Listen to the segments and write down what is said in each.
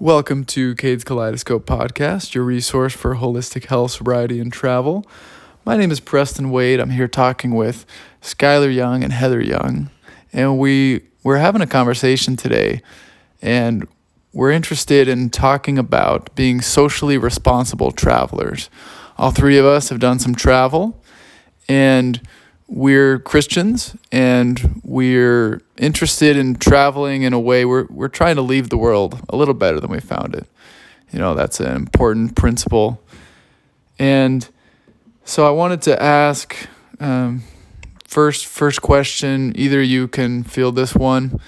Welcome to Cade's Kaleidoscope podcast, your resource for holistic health, sobriety, and travel. My name is Preston Wade. I'm here talking with Skylar Young and Heather Young, and we're having a conversation today, and we're interested in talking about being socially responsible travelers. All three of us have done some travel, and we're Christians, and we're interested in traveling in a way we're trying to leave the world a little better than we found it. You know, that's an important principle. And so I wanted to ask, first question, either you can field this one.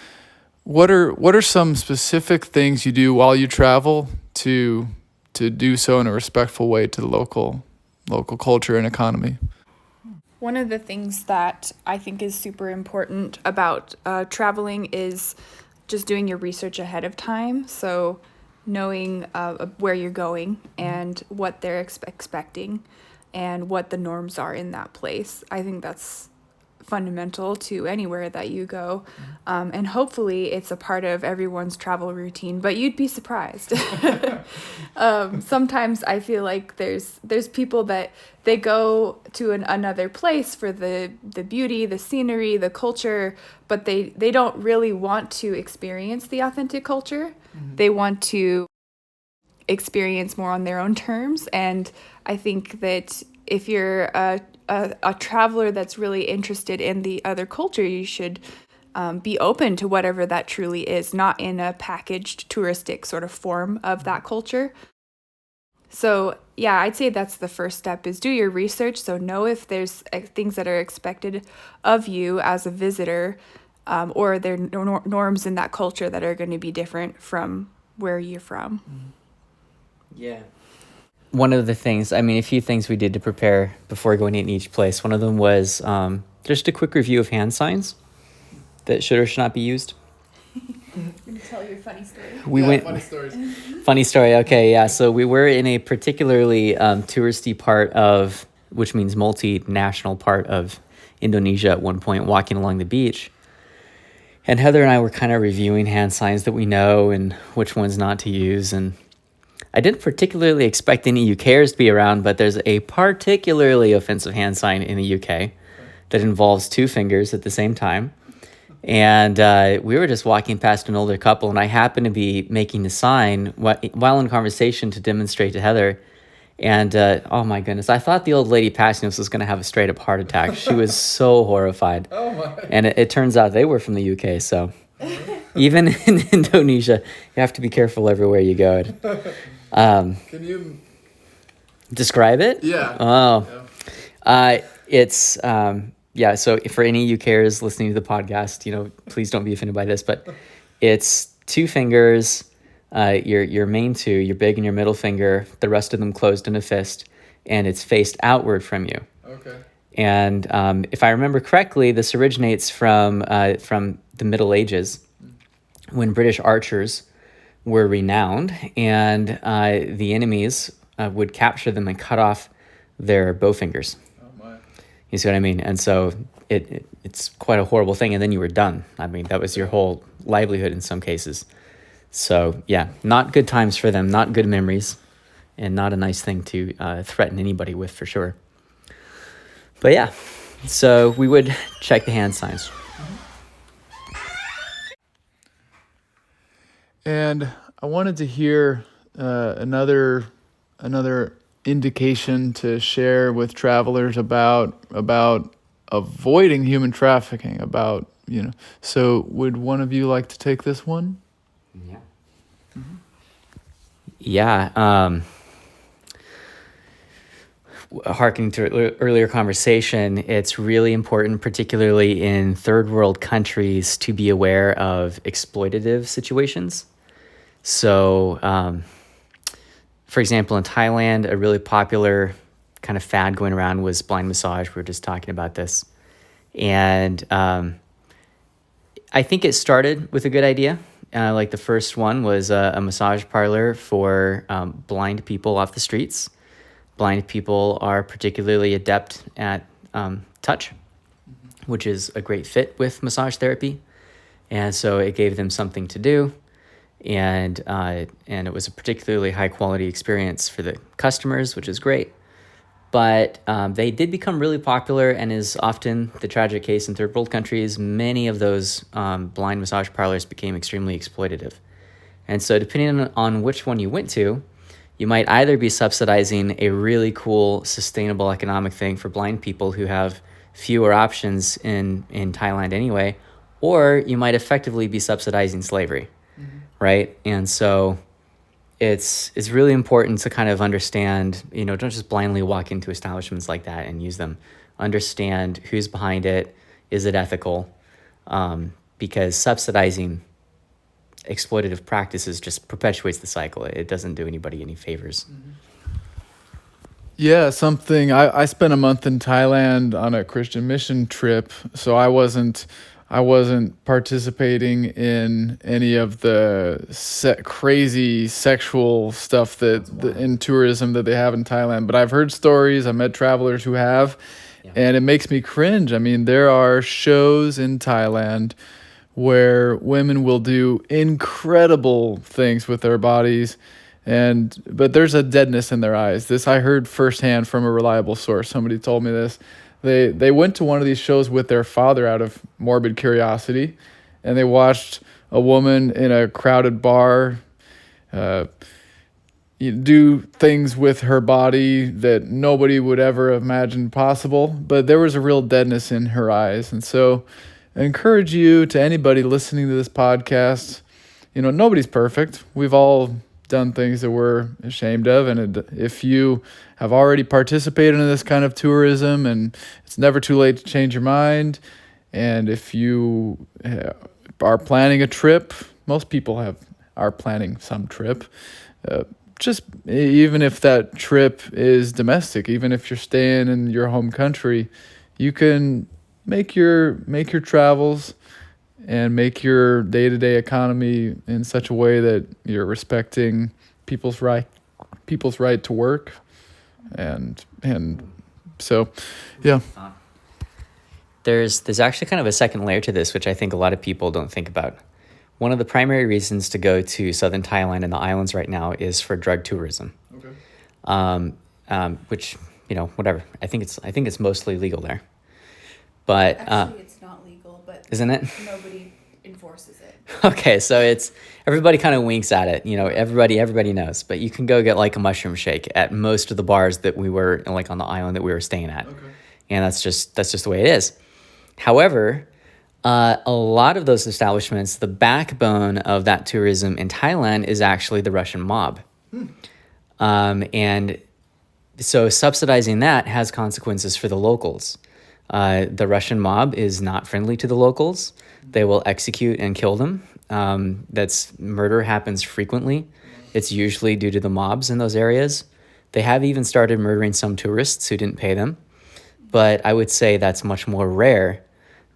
What are some specific things you do while you travel to do so in a respectful way to the local culture and economy? One of the things that I think is super important about traveling is just doing your research ahead of time. So knowing where you're going and what they're expecting and what the norms are in that place. I think that's fundamental to anywhere that you go. And hopefully it's a part of everyone's travel routine, but you'd be surprised. Sometimes I feel like there's people that they go to another place for the beauty, the scenery, the culture, but they don't really want to experience the authentic culture. Mm-hmm. They want to experience more on their own terms. And I think that if you're a traveler that's really interested in the other culture, you should be open to whatever that truly is, not in a packaged touristic sort of form of that culture. So yeah, I'd say that's the first step, is do your research. So know if there's things that are expected of you as a visitor, or there are norms in that culture that are going to be different from where you're from. Yeah. One of the things, a few things we did to prepare before going in each place. One of them was just a quick review of hand signs that should or should not be used. Can you tell your funny story? Funny stories. Funny story, okay, yeah. So we were in a particularly touristy part of, which means multinational part of Indonesia at one point, walking along the beach. And Heather and I were kind of reviewing hand signs that we know and which ones not to use. And I didn't particularly expect any UKers to be around, but there's a particularly offensive hand sign in the UK that involves two fingers at the same time. And we were just walking past an older couple, and I happened to be making the sign while in conversation to demonstrate to Heather. And oh my goodness, I thought the old lady passing us was going to have a straight up heart attack. She was so horrified. Oh my. And it turns out they were from the UK, so even in Indonesia, you have to be careful everywhere you go. Can you describe it? Yeah. Oh. Yeah. It's so for any UKers listening to the podcast, please don't be offended by this, but it's two fingers, your main two, your big and your middle finger, the rest of them closed in a fist, and it's faced outward from you. Okay. And if I remember correctly, this originates from the Middle Ages, when British archers were renowned, and the enemies would capture them and cut off their bow fingers. Oh my. You see what I mean? And so it's quite a horrible thing, and then you were done. That was your whole livelihood in some cases. So yeah, not good times for them, not good memories, and not a nice thing to threaten anybody with, for sure. But yeah, so we would check the hand signs. And I wanted to hear another indication to share with travelers about avoiding human trafficking. So would one of you like to take this one? Yeah. Mm-hmm. Yeah. Harking to earlier conversation, it's really important, particularly in third world countries, to be aware of exploitative situations. So, for example, in Thailand, a really popular kind of fad going around was blind massage. We were just talking about this. And I think it started with a good idea. Like the first one was a massage parlor for blind people off the streets. Blind people are particularly adept at touch, which is a great fit with massage therapy. And so it gave them something to do. and it was a particularly high quality experience for the customers, which is great. But they did become really popular, and is often the tragic case in third world countries. Many of those blind massage parlors became extremely exploitative. And so depending on which one you went to, you might either be subsidizing a really cool, sustainable economic thing for blind people who have fewer options in Thailand anyway, or you might effectively be subsidizing slavery, right? And so it's really important to kind of understand, don't just blindly walk into establishments like that and use them. Understand who's behind it. Is it ethical? Because subsidizing exploitative practices just perpetuates the cycle. It doesn't do anybody any favors. Yeah, something I spent a month in Thailand on a Christian mission trip, so I wasn't participating in any of the crazy sexual stuff in tourism that they have in Thailand. But I've heard stories. I've met travelers who have, and it makes me cringe. I mean, there are shows in Thailand where women will do incredible things with their bodies, but there's a deadness in their eyes. This I heard firsthand from a reliable source. Somebody told me this. They went to one of these shows with their father out of morbid curiosity, and they watched a woman in a crowded bar do things with her body that nobody would ever imagine possible, but there was a real deadness in her eyes. And so I encourage you, to anybody listening to this podcast, nobody's perfect. We've all done things that we're ashamed of, and if you have already participated in this kind of tourism, and it's never too late to change your mind, and if you are planning a trip, most people are planning some trip, just even if that trip is domestic, even if you're staying in your home country, you can make your travels and make your day-to-day economy in such a way that you're respecting people's right to work, and so, yeah. There's actually kind of a second layer to this, which I think a lot of people don't think about. One of the primary reasons to go to southern Thailand and the islands right now is for drug tourism. Okay. Which, whatever. I think it's mostly legal there. But actually, it's not legal, but isn't it? Nobody enforces it. Okay, so it's everybody kind of winks at it. Everybody knows. But you can go get like a mushroom shake at most of the bars that we were like on the island that we were staying at. Okay. And that's just the way it is. However, a lot of those establishments, the backbone of that tourism in Thailand is actually the Russian mob. And so subsidizing that has consequences for the locals. The Russian mob is not friendly to the locals. They will execute and kill them. Murder happens frequently. It's usually due to the mobs in those areas. They have even started murdering some tourists who didn't pay them. But I would say that's much more rare,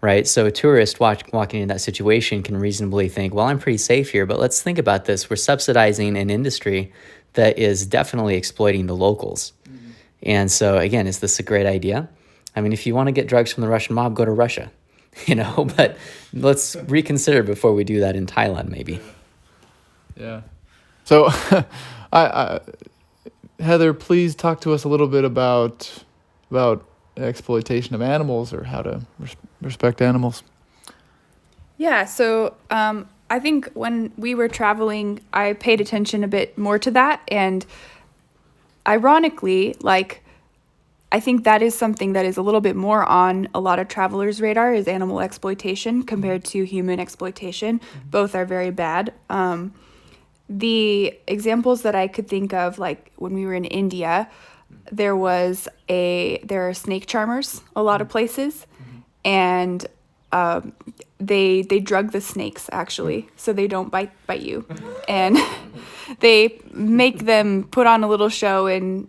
right? So a tourist walking in that situation can reasonably think, well, I'm pretty safe here, but let's think about this. We're subsidizing an industry that is definitely exploiting the locals. Mm-hmm. And so, again, is this a great idea? I mean, if you want to get drugs from the Russian mob, go to Russia, but let's reconsider before we do that in Thailand, maybe. Yeah. So, Heather, please talk to us a little bit about exploitation of animals, or how to respect animals. Yeah, so I think when we were traveling, I paid attention a bit more to that, and ironically, I think that is something that is a little bit more on a lot of travelers' radar, is animal exploitation compared to human exploitation. Mm-hmm. Both are very bad. The examples that I could think of, like when we were in India, there are snake charmers a lot of places, and they drug the snakes, actually, so they don't bite you, and they make them put on a little show and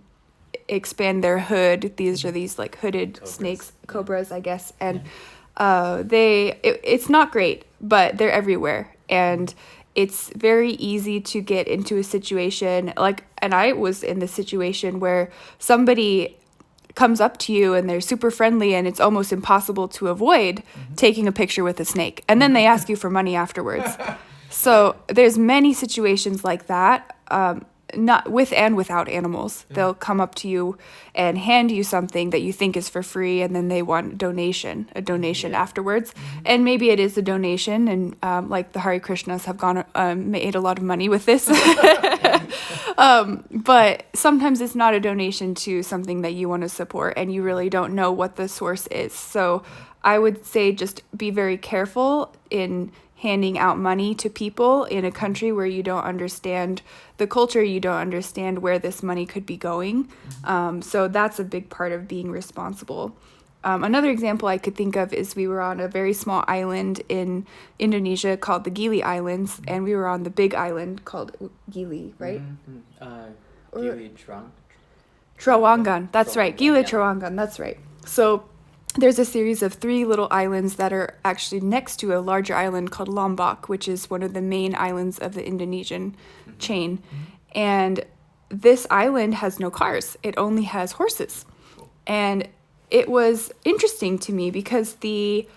expand their hood. These are like hooded snakes, cobras, I guess, and it's not great, but they're everywhere, and it's very easy to get into a situation and I was in this situation where somebody comes up to you and they're super friendly, and it's almost impossible to avoid taking a picture with a snake, and then they ask you for money afterwards. So there's many situations like that, not with and without animals. Yeah. They'll come up to you and hand you something that you think is for free, and then they want a donation afterwards. And maybe it is a donation, and like the Hare Krishnas have made a lot of money with this. But sometimes it's not a donation to something that you want to support, and you really don't know what the source is. So I would say just be very careful in handing out money to people in a country where you don't understand the culture, you don't understand where this money could be going. So that's a big part of being responsible. Another example I could think of is we were on a very small island in Indonesia called the Gili Islands, and we were on the big island called Gili, right? Gili Trawangan, that's right. Gili yeah. Trawangan, that's right. So there's a series of 3 little islands that are actually next to a larger island called Lombok, which is one of the main islands of the Indonesian chain. And this island has no cars. It only has horses. And it was interesting to me because you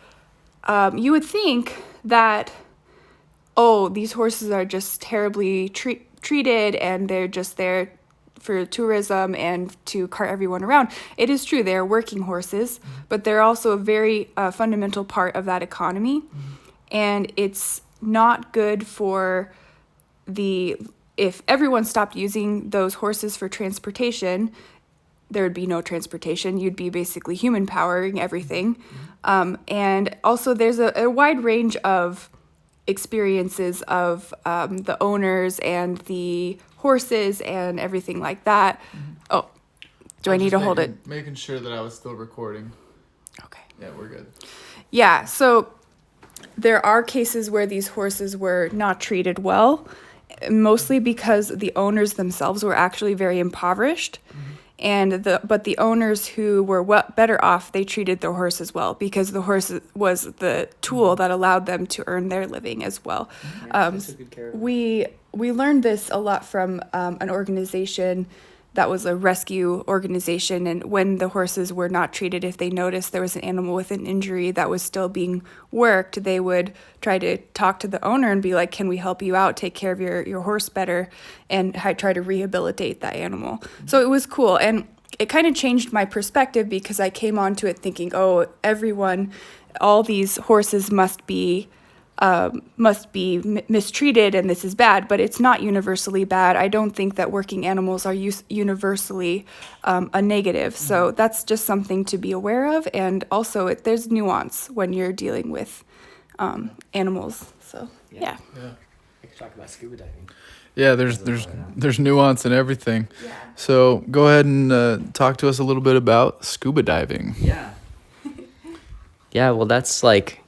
would think that, these horses are just terribly treated and they're just there for tourism and to cart everyone around. It is true, they're working horses, but they're also a very fundamental part of that economy. And it's not good for if everyone stopped using those horses for transportation, there would be no transportation. You'd be basically human powering everything. And also there's a wide range of experiences of the owners and the horses and everything like that. Oh, do I need to hold it? Making sure that I was still recording. Okay. Yeah, we're good. Yeah, so there are cases where these horses were not treated well, mostly because the owners themselves were actually very impoverished. But the owners who were better off, they treated their horses well because the horse was the tool that allowed them to earn their living as well. We learned this a lot from an organization that was a rescue organization, and when the horses were not treated, if they noticed there was an animal with an injury that was still being worked, they would try to talk to the owner and be like, can we help you out, take care of your horse better, and try to rehabilitate that animal. So it was cool, and it kind of changed my perspective because I came onto it thinking, all these horses must be mistreated and this is bad, but it's not universally bad. I don't think that working animals are universally a negative. So that's just something to be aware of. And also there's nuance when you're dealing with animals. So yeah. I could talk about scuba diving. Yeah, there's nuance in everything. Yeah. So go ahead and talk to us a little bit about scuba diving. Yeah. Yeah, well, that's like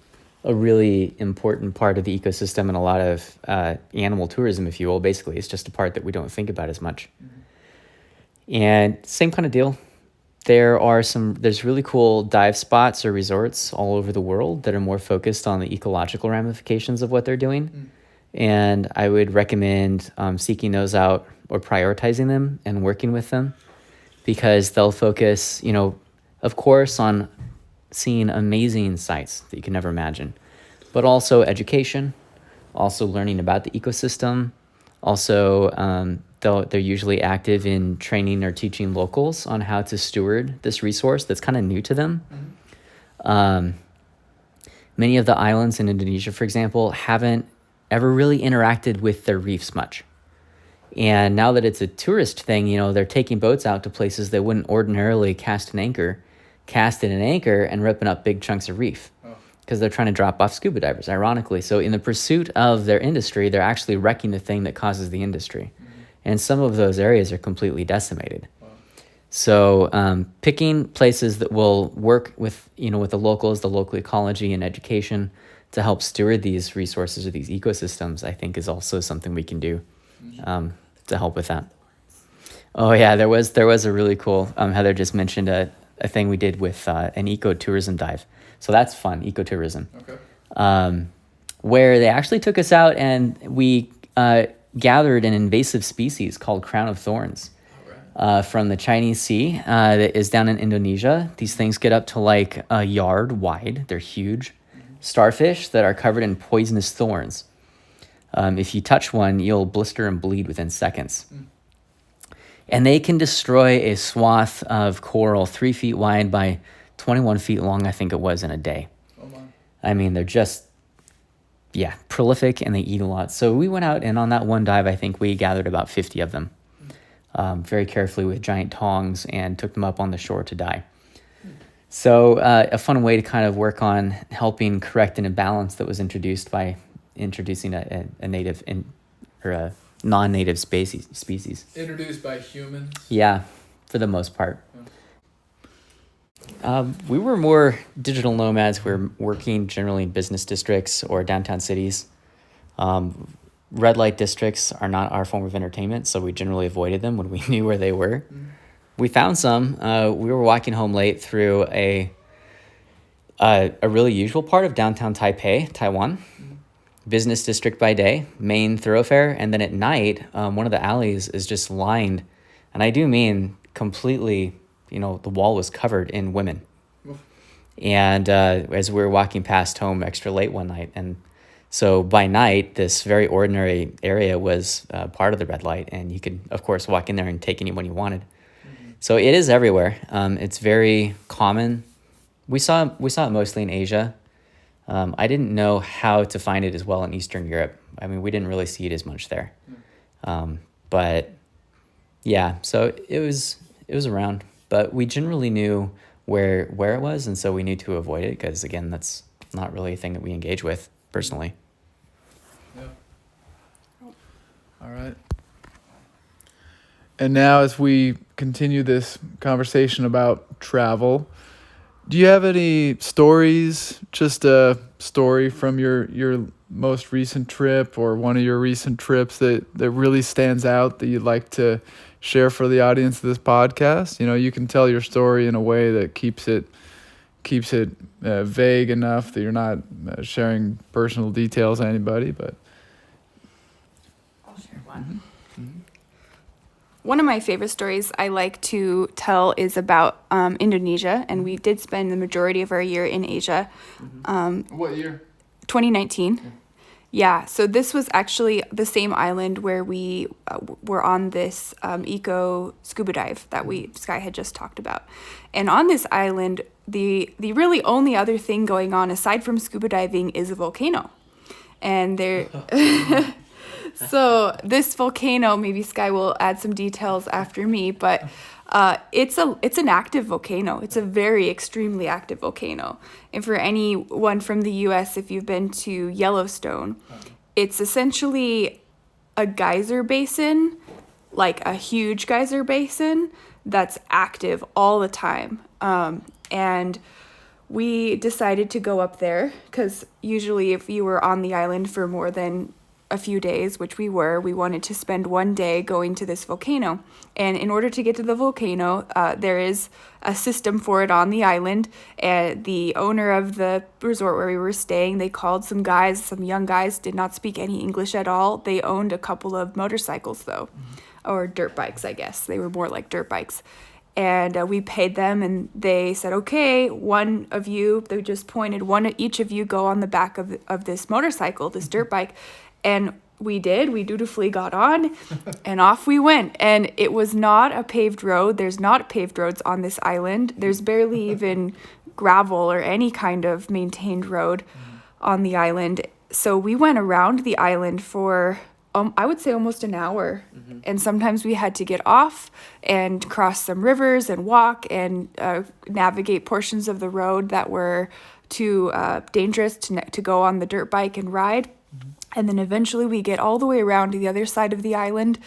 a really important part of the ecosystem and a lot of animal tourism, if you will. Basically, it's just a part that we don't think about as much. And same kind of deal. There's really cool dive spots or resorts all over the world that are more focused on the ecological ramifications of what they're doing. And I would recommend seeking those out or prioritizing them and working with them because they'll focus, of course, on seeing amazing sights that you can never imagine, but also education, also learning about the ecosystem. Also, they're usually active in training or teaching locals on how to steward this resource that's kind of new to them. Many of the islands in Indonesia, for example, haven't ever really interacted with their reefs much. And now that it's a tourist thing, they're taking boats out to places that wouldn't ordinarily cast in an anchor and ripping up big chunks of reef because they're trying to drop off scuba divers, ironically. So in the pursuit of their industry, they're actually wrecking the thing that causes the industry. And some of those areas are completely decimated. So picking places that will work with the locals, the local ecology and education to help steward these resources or these ecosystems, I think is also something we can do to help with that. Oh yeah, there was a really cool, Heather just mentioned a thing we did with an ecotourism dive. So that's fun, ecotourism. Okay. Where they actually took us out and we gathered an invasive species called crown of thorns from the Chinese Sea that is down in Indonesia. These things get up to like a yard wide. They're huge. Starfish that are covered in poisonous thorns. if you touch one, you'll blister and bleed within seconds. And they can destroy a swath of coral 3 feet wide by 21 feet long, I think it was, in a day. Oh my. I mean, they're just, prolific, and they eat a lot. So we went out, and on that one dive, I think we gathered about 50 of them very carefully with giant tongs and took them up on the shore to die. So a fun way to kind of work on helping correct an imbalance that was introduced by introducing a native or a non-native species. Introduced by humans? Yeah, for the most part. We were more digital nomads. We were working generally in business districts or downtown cities. Red light districts are not our form of entertainment, so we generally avoided them when we knew where they were. We found some. We were walking home late through a really usual part of downtown Taipei, Taiwan. Business district by day, main thoroughfare, and then at night, one of the alleys is just lined, and I do mean completely, the wall was covered in women. And as we were walking past home extra late one night, and so by night, this very ordinary area was part of the red light, and you could, of course, walk in there and take anyone you wanted. So it is everywhere. It's very common. We saw it mostly in Asia. I didn't know how to find it as well in Eastern Europe. I mean, we didn't really see it as much there. But yeah, so it was around, but we generally knew where it was, and so we knew to avoid it because, again, that's not really a thing that we engage with personally. Yeah. All right. And now as we continue this conversation about travel, do you have any stories, just a story from your most recent trip or one of your recent trips that really stands out that you'd like to share for the audience of this podcast? You can tell your story in a way that keeps it vague enough that you're not sharing personal details to anybody, but... I'll share one. One of my favorite stories I like to tell is about Indonesia, and we did spend the majority of our year in Asia. What year? 2019. Yeah, so this was actually the same island where we were on this eco scuba dive that Sky had just talked about. And on this island, the really only other thing going on aside from scuba diving is a volcano. And there... So this volcano, maybe Sky will add some details after me, but it's an active volcano. It's a very extremely active volcano. And for anyone from the U.S., if you've been to Yellowstone, it's essentially a geyser basin, like a huge geyser basin that's active all the time. And we decided to go up there because usually if you were on the island for more than a few days, which we wanted to spend one day going to this volcano. And in order to get to the volcano, there is a system for it on the island. And the owner of the resort where we were staying, they called some young guys, did not speak any English at all. They owned a couple of motorcycles though, or dirt bikes, I guess. They were more like dirt bikes. And we paid them, and they said, okay, one of you, they just pointed, each of you go on the back of this motorcycle, this dirt bike. And we did. We dutifully got on, and off we went. And it was not a paved road. There's not paved roads on this island. There's barely even gravel or any kind of maintained road on the island. So we went around the island for, I would say, almost an hour. And sometimes we had to get off and cross some rivers and walk and navigate portions of the road that were too dangerous to go on the dirt bike and ride. And then eventually we get all the way around to the other side of the island,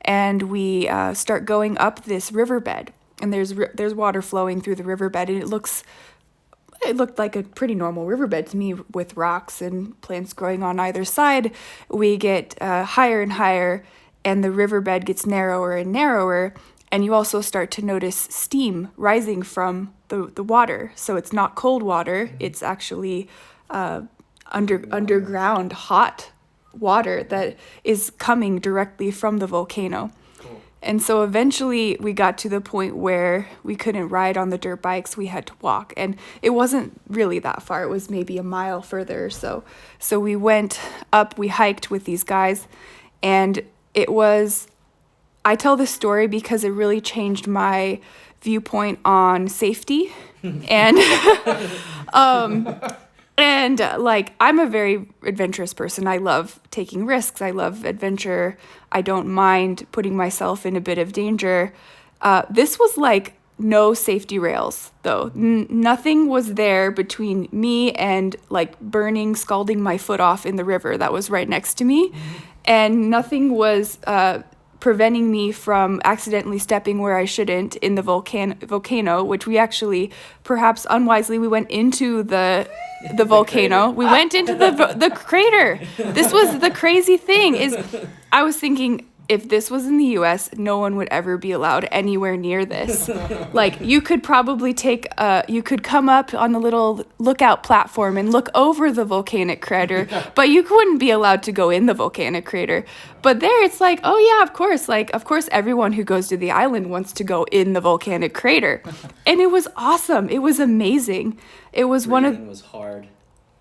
and we start going up this riverbed. And there's water flowing through the riverbed, and it looked like a pretty normal riverbed to me with rocks and plants growing on either side. We get higher and higher, and the riverbed gets narrower and narrower, and you also start to notice steam rising from the water. So it's not cold water, it's actually underground hot water that is coming directly from the volcano. Cool. And so eventually we got to the point where we couldn't ride on the dirt bikes. We had to walk. And it wasn't really that far. It was maybe a mile further or so. So we went up, we hiked with these guys. And it was, I tell this story because it really changed my viewpoint on safety. And like, I'm a very adventurous person. I love taking risks. I love adventure. I don't mind putting myself in a bit of danger. This was like no safety rails, though. Nothing was there between me and like scalding my foot off in the river that was right next to me. And nothing was preventing me from accidentally stepping where I shouldn't in the volcano, which we actually, perhaps unwisely, we went into the volcano. We went into the crater. This was the crazy thing, is I was thinking, if this was in the US, no one would ever be allowed anywhere near this. Like, you could probably you could come up on the little lookout platform and look over the volcanic crater, but you wouldn't be allowed to go in the volcanic crater. But there it's like, oh yeah, of course. Like, of course everyone who goes to the island wants to go in the volcanic crater. And it was awesome. It was amazing. It was was hard.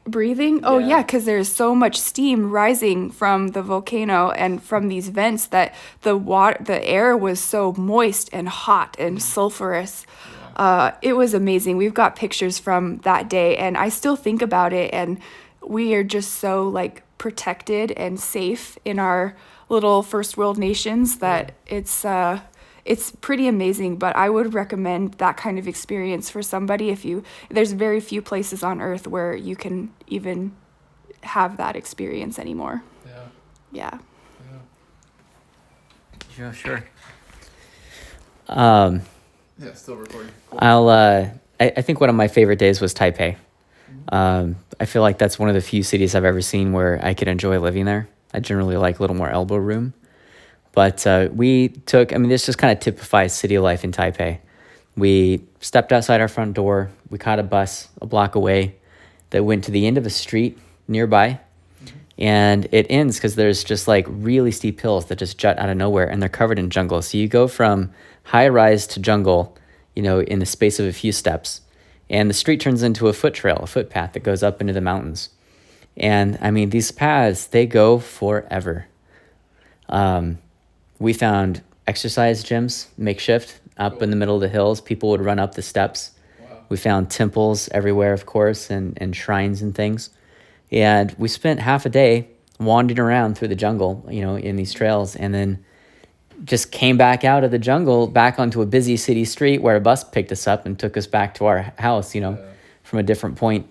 Breathing? Oh yeah, because there's so much steam rising from the volcano and from these vents that the air was so moist and hot and sulfurous. It was amazing. We've got pictures from that day, and I still think about it, and we are just so like protected and safe in our little first world nations that it's pretty amazing. But I would recommend that kind of experience for somebody. There's very few places on earth where you can even have that experience anymore. Yeah. Yeah, sure. Yeah, still recording. Cool. I think one of my favorite days was Taipei. I feel like that's one of the few cities I've ever seen where I could enjoy living there. I generally like a little more elbow room. But this just kind of typifies city life in Taipei. We stepped outside our front door. We caught a bus a block away that went to the end of a street nearby. And it ends because there's just like really steep hills that just jut out of nowhere, and they're covered in jungle. So you go from high rise to jungle, in the space of a few steps. And the street turns into a footpath that goes up into the mountains. And I mean, these paths, they go forever. We found exercise gyms, makeshift, up in the middle of the hills. People would run up the steps. Wow. We found temples everywhere, of course, and shrines and things. And we spent half a day wandering around through the jungle, in these trails, and then just came back out of the jungle, back onto a busy city street where a bus picked us up and took us back to our house, from a different point.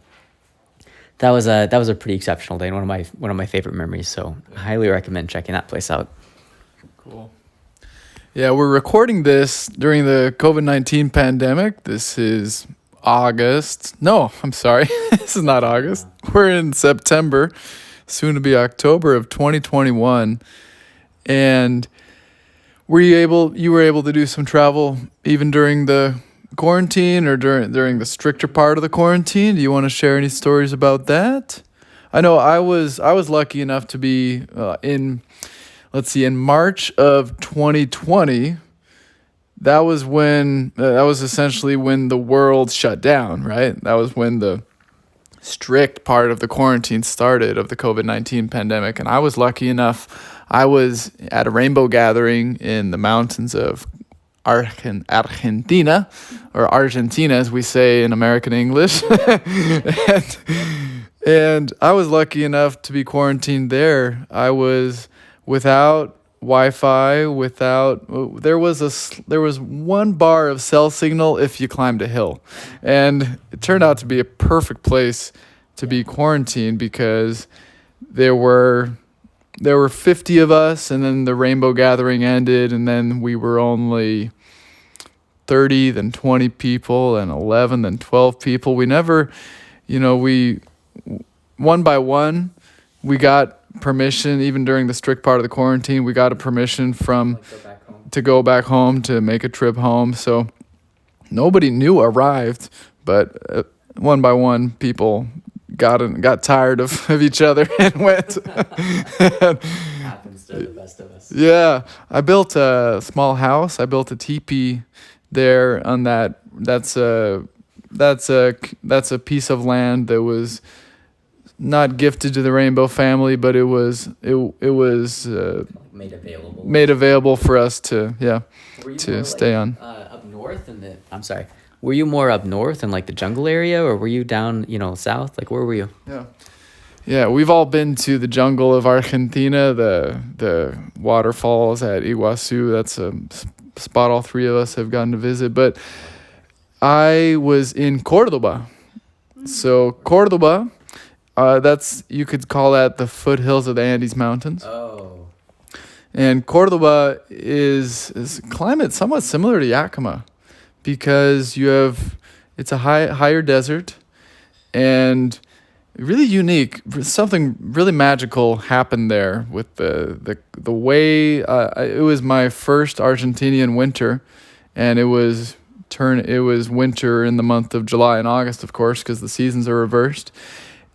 That was a pretty exceptional day, and one of my favorite memories. So I highly recommend checking that place out. Cool. Yeah, we're recording this during the COVID-19 pandemic. This is August. No, I'm sorry. This is not August. We're in September, soon to be October of 2021. And you were able to do some travel even during the quarantine or during the stricter part of the quarantine? Do you want to share any stories about that? I know I was lucky enough to be in March of 2020. That was essentially when the world shut down, right? That was when the strict part of the quarantine started of the COVID-19 pandemic. And I was lucky enough, I was at a rainbow gathering in the mountains of Argentina, or Argentina as we say in American English. and I was lucky enough to be quarantined there. I was without Wi-Fi, there was one bar of cell signal if you climbed a hill. And it turned out to be a perfect place to be quarantined because there were 50 of us, and then the rainbow gathering ended, and then we were only 30, then 20 people, and 11, then 12 people. We never, we one by one, we got permission. Even during the strict part of the quarantine, we got a permission to go back home, to make a trip home. So nobody new arrived, but one by one, people got tired of each other and went. They're the best of us. Yeah, I built a small house. I built a teepee there on that. That's a piece of land that was not gifted to the Rainbow family, but it was made available for us to stay on. Up north I'm sorry. Were you more up north in like the jungle area, or were you down, south? Like, where were you? Yeah, we've all been to the jungle of Argentina, the waterfalls at Iguazu. That's a spot all three of us have gotten to visit. But I was in Cordoba. So Cordoba, you could call that the foothills of the Andes Mountains. Oh. And Cordoba is climate somewhat similar to Yakima, because it's a higher desert, and really unique. Something really magical happened there with the way it was my first Argentinian winter, and it was winter in the month of July and August, of course, because the seasons are reversed.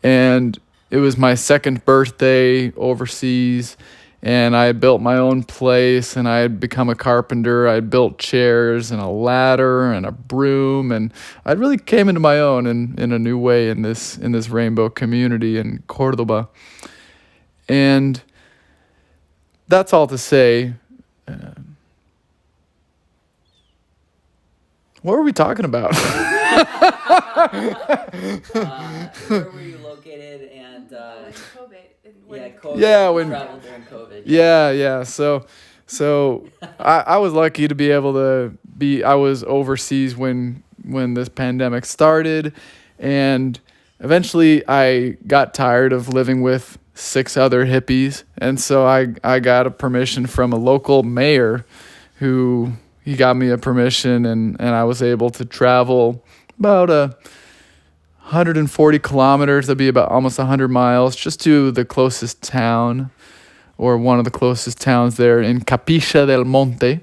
And it was my second birthday overseas, and I had built my own place, and I had become a carpenter. I had built chairs and a ladder and a broom, and I really came into my own in a new way in this rainbow community in Cordoba. And that's all to say. What were we talking about? Where were you located? And COVID. Yeah, when traveled during COVID. Yeah. So I was lucky to be able to I was overseas when this pandemic started, and eventually I got tired of living with 6 other hippies, and so I got a permission from a local mayor who he got me a permission, and I was able to travel about 140 kilometers. That'd be about almost 100 miles, just to the closest town, or one of the closest towns there in Capilla del Monte,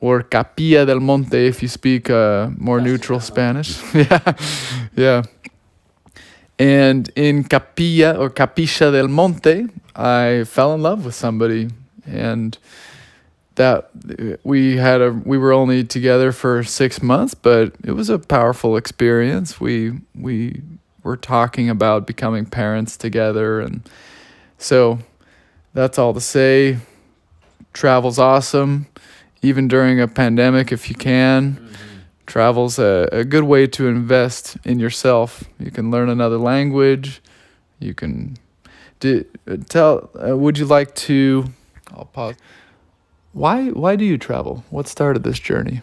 or Capilla del Monte if you speak more neutral Spanish. Yeah. And in Capilla or Capilla del Monte, I fell in love with somebody, and that we were only together for 6 months, but it was a powerful experience. We were talking about becoming parents together, and so that's all to say. Travel's awesome, even during a pandemic if you can. Mm-hmm. Travel's a good way to invest in yourself. You can learn another language. You can would you like to? I'll pause. Why do you travel? What started this journey?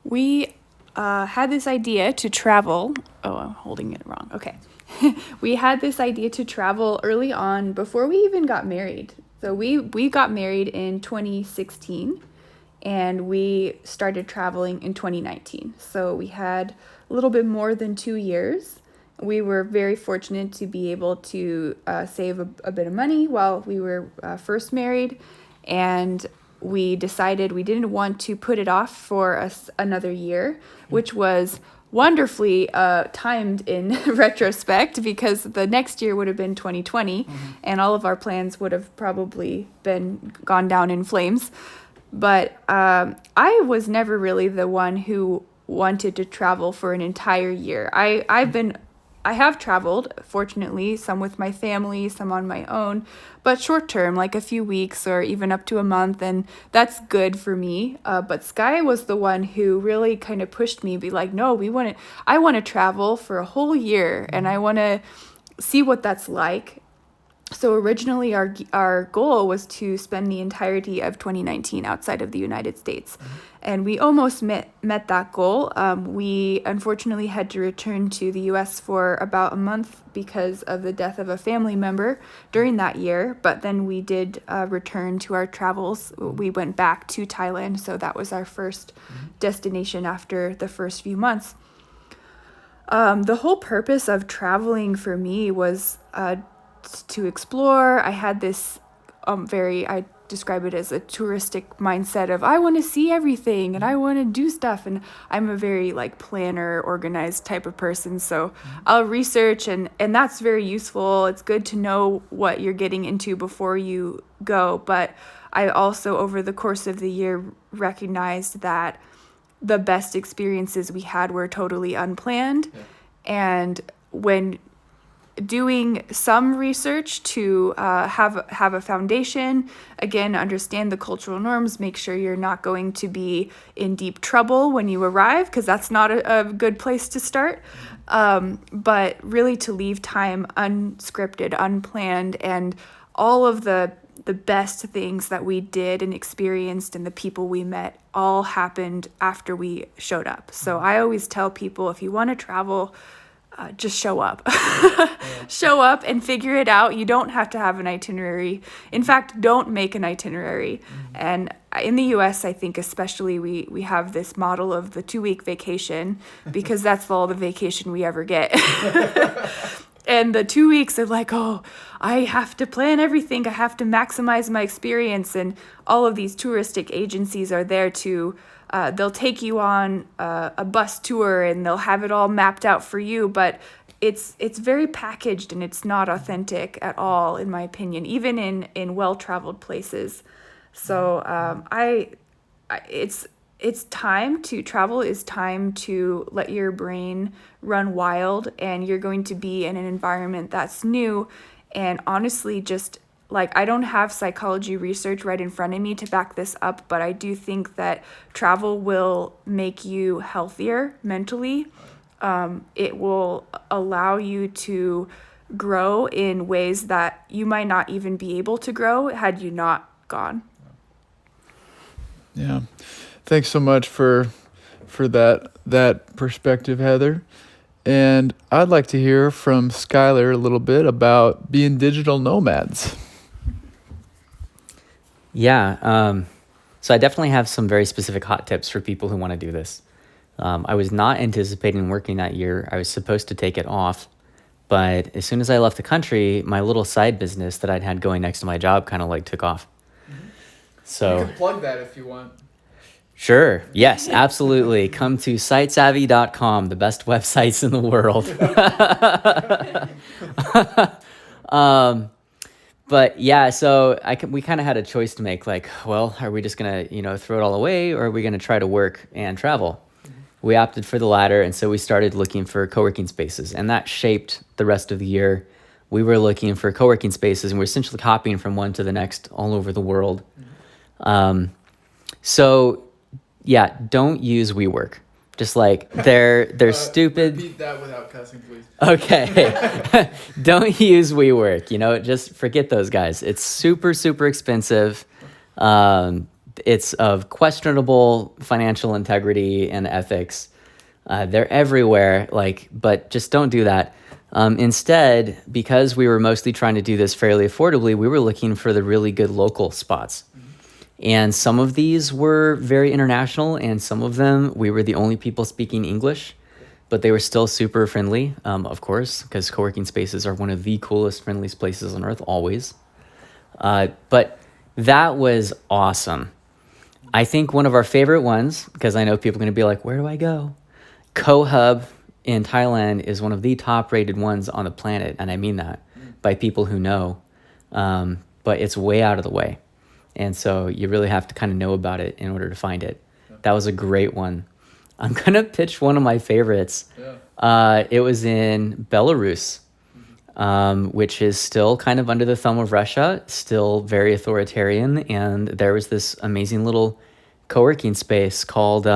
We had this idea to travel. Oh, I'm holding it wrong. Okay. We had this idea to travel early on before we even got married. So we got married in 2016, and we started traveling in 2019. So we had a little bit more than 2 years. We were very fortunate to be able to save a bit of money while we were first married, and we decided we didn't want to put it off for another year, which was wonderfully timed in retrospect, because the next year would have been 2020, and all of our plans would have probably gone down in flames. But I was never really the one who wanted to travel for an entire year. I have traveled, fortunately, some with my family, some on my own, but short term, like a few weeks or even up to a month, and that's good for me. But Sky was the one who really kind of pushed me, be like, no, I want to travel for a whole year, and I want to see what that's like. So originally our goal was to spend the entirety of 2019 outside of the United States. And we almost met that goal. We unfortunately had to return to the U.S. for about a month because of the death of a family member during that year. But then we did return to our travels. We went back to Thailand, so that was our first destination after the first few months. The whole purpose of traveling for me was to explore. I had this describe it as a touristic mindset of I want to see everything and I want to do stuff, and I'm a very like planner, organized type of person, so I'll research, and that's very useful. It's good to know what you're getting into before you go, but I also over the course of the year recognized that the best experiences we had were totally unplanned. And when doing some research to have a foundation, again, understand the cultural norms, make sure you're not going to be in deep trouble when you arrive, because that's not a good place to start. But really to leave time unscripted, unplanned, and all of the best things that we did and experienced and the people we met all happened after we showed up. So I always tell people, if you want to travel, just show up. Show up and figure it out. You don't have to have an itinerary. In fact, don't make an itinerary. And in the US, I think especially we have this model of the 2-week vacation, because that's all the vacation we ever get. And the 2 weeks of like, oh, I have to plan everything. I have to maximize my experience. And all of these touristic agencies are there to, they'll take you on a bus tour and they'll have it all mapped out for you. But it's very packaged and it's not authentic at all, in my opinion, even in well-traveled places. So it's time to travel, is time to let your brain run wild, and you're going to be in an environment that's new. And honestly, just like, I don't have psychology research right in front of me to back this up, but I do think that travel will make you healthier mentally. It will allow you to grow in ways that you might not even be able to grow had you not gone. Yeah. Thanks so much for that perspective, Heather. And I'd like to hear from Skylar a little bit about being digital nomads. Yeah. So I definitely have some very specific hot tips for people who want to do this. I was not anticipating working that year. I was supposed to take it off. But as soon as I left the country, my little side business that I'd had going next to my job kind of like took off. So you can plug that if you want. Sure. Yes, absolutely. Come to sitesavvy.com, the best websites in the world. But yeah, so we kind of had a choice to make, like, well, are we just going to, throw it all away, or are we going to try to work and travel? We opted for the latter, and so we started looking for co-working spaces, and that shaped the rest of the year. We were looking for co-working spaces, and we're essentially copying from one to the next all over the world. So yeah, don't use WeWork. Just like they're stupid. Repeat that without cussing, please. Okay. Don't use WeWork, just forget those guys. It's super, super expensive. It's of questionable financial integrity and ethics. They're everywhere, but just don't do that. Instead, because we were mostly trying to do this fairly affordably, we were looking for the really good local spots. And some of these were very international, and some of them we were the only people speaking English, but they were still super friendly, of course, because co-working spaces are one of the coolest, friendliest places on earth, always. But that was awesome. I think one of our favorite ones, because I know people are going to be like, where do I go? CoHub in Thailand is one of the top-rated ones on the planet, and I mean that by people who know, but it's way out of the way. And so you really have to kind of know about it in order to find it. That was a great one. I'm going to pitch one of my favorites. Yeah. It was in Belarus, which is still kind of under the thumb of Russia, still very authoritarian. And there was this amazing little co-working space called,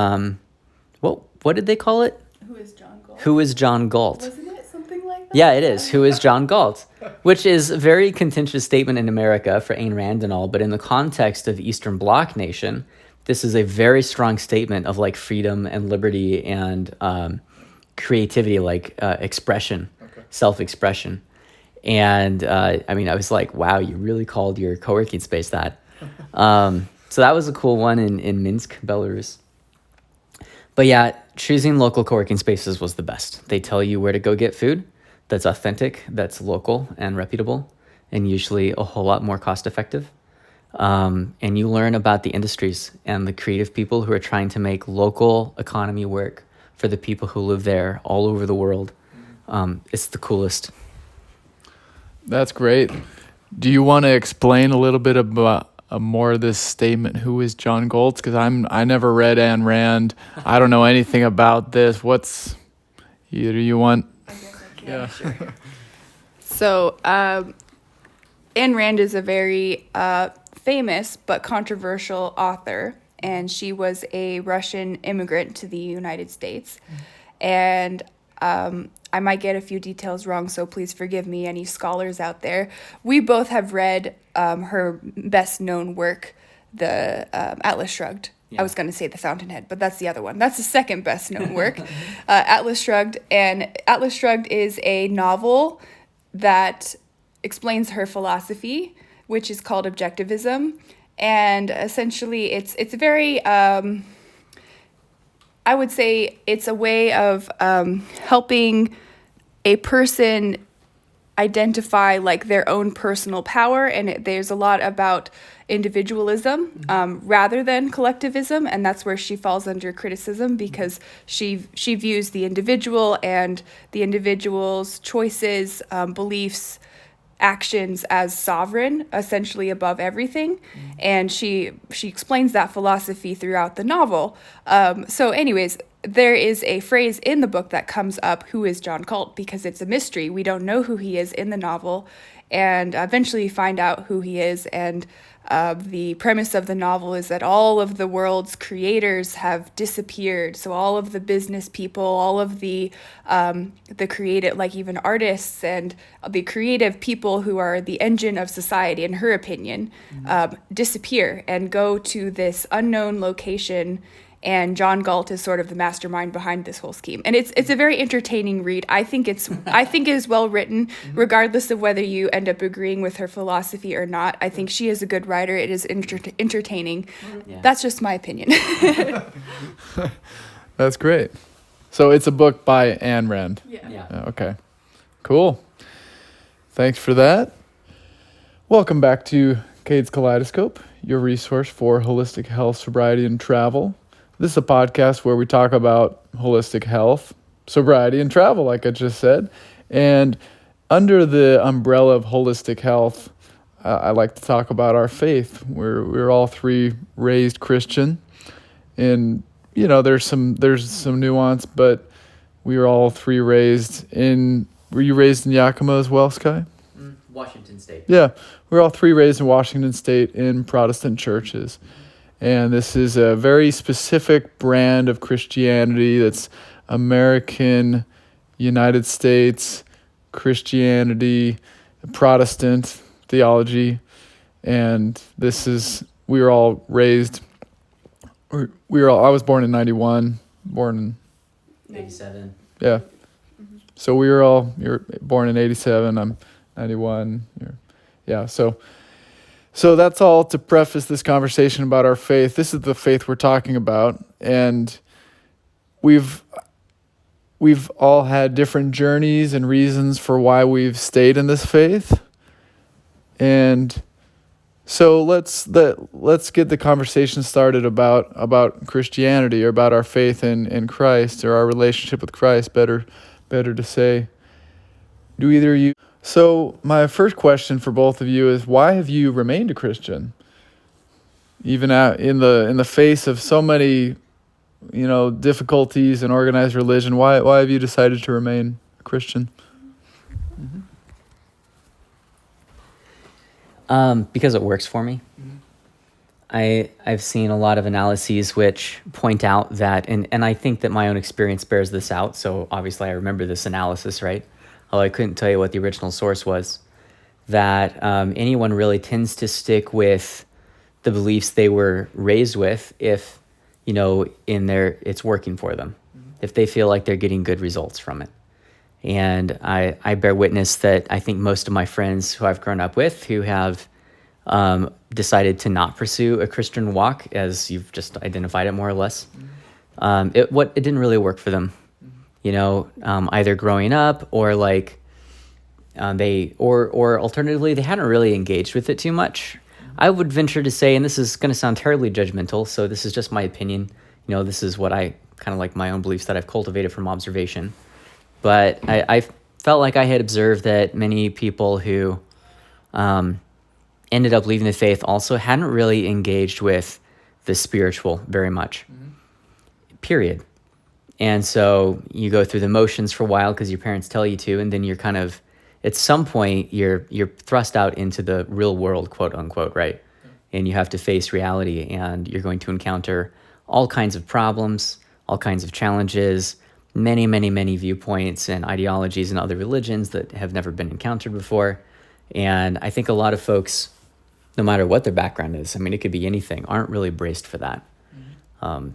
what did they call it? Who is John Galt? Who is John Galt? Wasn't it something like that? Yeah, it is. Who is John Galt? Which is a very contentious statement in America for Ayn Rand and all, but in the context of Eastern Bloc nation, this is a very strong statement of freedom and liberty and creativity, expression, self-expression. And I was like, wow, you really called your co-working space that. So that was a cool one in Minsk, Belarus. But yeah, choosing local co-working spaces was the best. They tell you where to go get food that's authentic, that's local and reputable, and usually a whole lot more cost effective. And you learn about the industries and the creative people who are trying to make local economy work for the people who live there all over the world. It's the coolest. That's great. Do you want to explain a little bit about more of this statement? Who is John Galt? Because I never read Ayn Rand. I don't know anything about this. What's either you want? I guess I can. Yeah. Sure. So, Ayn Rand is a very famous but controversial author, and she was a Russian immigrant to the United States. And I might get a few details wrong, so please forgive me, any scholars out there. We both have read her best-known work, the Atlas Shrugged. I was going to say The Fountainhead, but that's the other one. That's the second best-known work, Atlas Shrugged. And Atlas Shrugged is a novel that explains her philosophy, which is called objectivism. And essentially, it's very... I would say it's a way of helping a person identify like their own personal power, and there's a lot about individualism rather than collectivism, and that's where she falls under criticism because she views the individual and the individual's choices, beliefs, actions as sovereign, essentially above everything. And she explains that philosophy throughout the novel. So anyways, there is a phrase in the book that comes up, who is John Galt, because it's a mystery. We don't know who he is in the novel, and eventually find out who he is. And the premise of the novel is that all of the world's creators have disappeared. So all of the business people, all of the creative, like even artists and the creative people who are the engine of society, in her opinion, disappear and go to this unknown location. And John Galt is sort of the mastermind behind this whole scheme. And it's a very entertaining read. I think it is well written, regardless of whether you end up agreeing with her philosophy or not. I think she is a good writer. It is entertaining. Yeah. That's just my opinion. That's great. So it's a book by Ayn Rand. Yeah. Okay. Cool. Thanks for that. Welcome back to Cade's Kaleidoscope, your resource for holistic health, sobriety, and travel. This is a podcast where we talk about holistic health, sobriety, and travel, like I just said. And under the umbrella of holistic health, I like to talk about our faith. We're all three raised Christian, and there's some nuance, but we were all three raised in. Were you raised in Yakima as well, Sky? Washington State. Yeah, we're all three raised in Washington State in Protestant churches. And this is a very specific brand of Christianity that's American, United States, Christianity, Protestant theology. And we were all raised, I was born in 91, born in 87. Yeah. So you're born in 87, I'm 91. Yeah, so that's all to preface this conversation about our faith. This is the faith we're talking about, and we've all had different journeys and reasons for why we've stayed in this faith. And so let's get the conversation started about Christianity, or about our faith in Christ, or our relationship with Christ, better to say. Do either of you? So my first question for both of you is, why have you remained a Christian? Even in the face of so many, difficulties in organized religion, why have you decided to remain a Christian? Because it works for me. I've seen a lot of analyses which point out that, and I think that my own experience bears this out, so obviously I remember this analysis, right? Although I couldn't tell you what the original source was, that anyone really tends to stick with the beliefs they were raised with if, it's working for them, if they feel like they're getting good results from it. And I bear witness that I think most of my friends who I've grown up with who have decided to not pursue a Christian walk, as you've just identified it more or less, it didn't really work for them. Either growing up or or alternatively, they hadn't really engaged with it too much. I would venture to say, and this is going to sound terribly judgmental, so this is just my opinion. This is what I kind of like my own beliefs that I've cultivated from observation. But I felt like I had observed that many people who ended up leaving the faith also hadn't really engaged with the spiritual very much, period. And so you go through the motions for a while because your parents tell you to, and then you're kind of, at some point, you're thrust out into the real world, quote unquote, right? And you have to face reality, and you're going to encounter all kinds of problems, all kinds of challenges, many, many, many viewpoints and ideologies and other religions that have never been encountered before. And I think a lot of folks, no matter what their background is, I mean, it could be anything, aren't really braced for that. And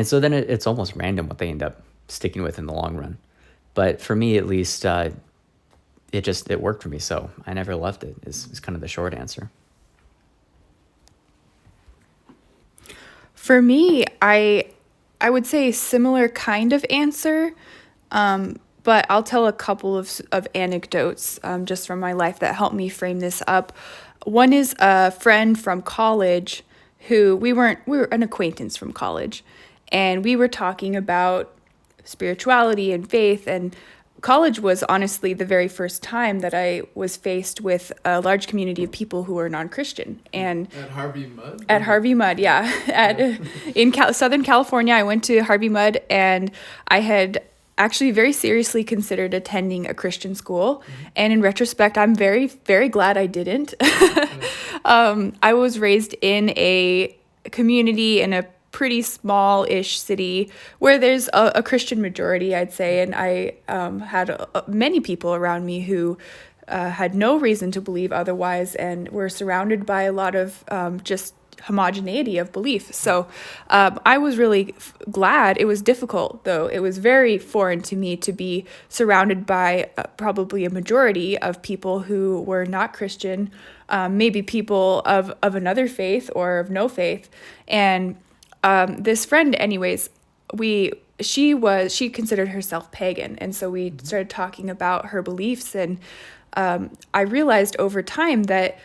so then it's almost random what they end up sticking with in the long run. But for me, at least, it worked for me. So I never left it is kind of the short answer. For me, I would say similar kind of answer, but I'll tell a couple of anecdotes just from my life that helped me frame this up. One is a friend from college who we were an acquaintance from college, and we were talking about spirituality and faith, and college was honestly the very first time that I was faced with a large community of people who were non-Christian. And at Harvey Mudd? At Harvey Mudd, yeah. In Southern California, I went to Harvey Mudd, and I had actually very seriously considered attending a Christian school. And in retrospect, I'm very, very glad I didn't. I was raised in a community in a pretty small-ish city where there's a Christian majority, I'd say, and I had many people around me who had no reason to believe otherwise and were surrounded by a lot of just homogeneity of belief. So I was really glad. It was difficult, though. It was very foreign to me to be surrounded by probably a majority of people who were not Christian, maybe people of another faith or of no faith. And this friend, anyways, she considered herself pagan. And so we started talking about her beliefs. And I realized over time that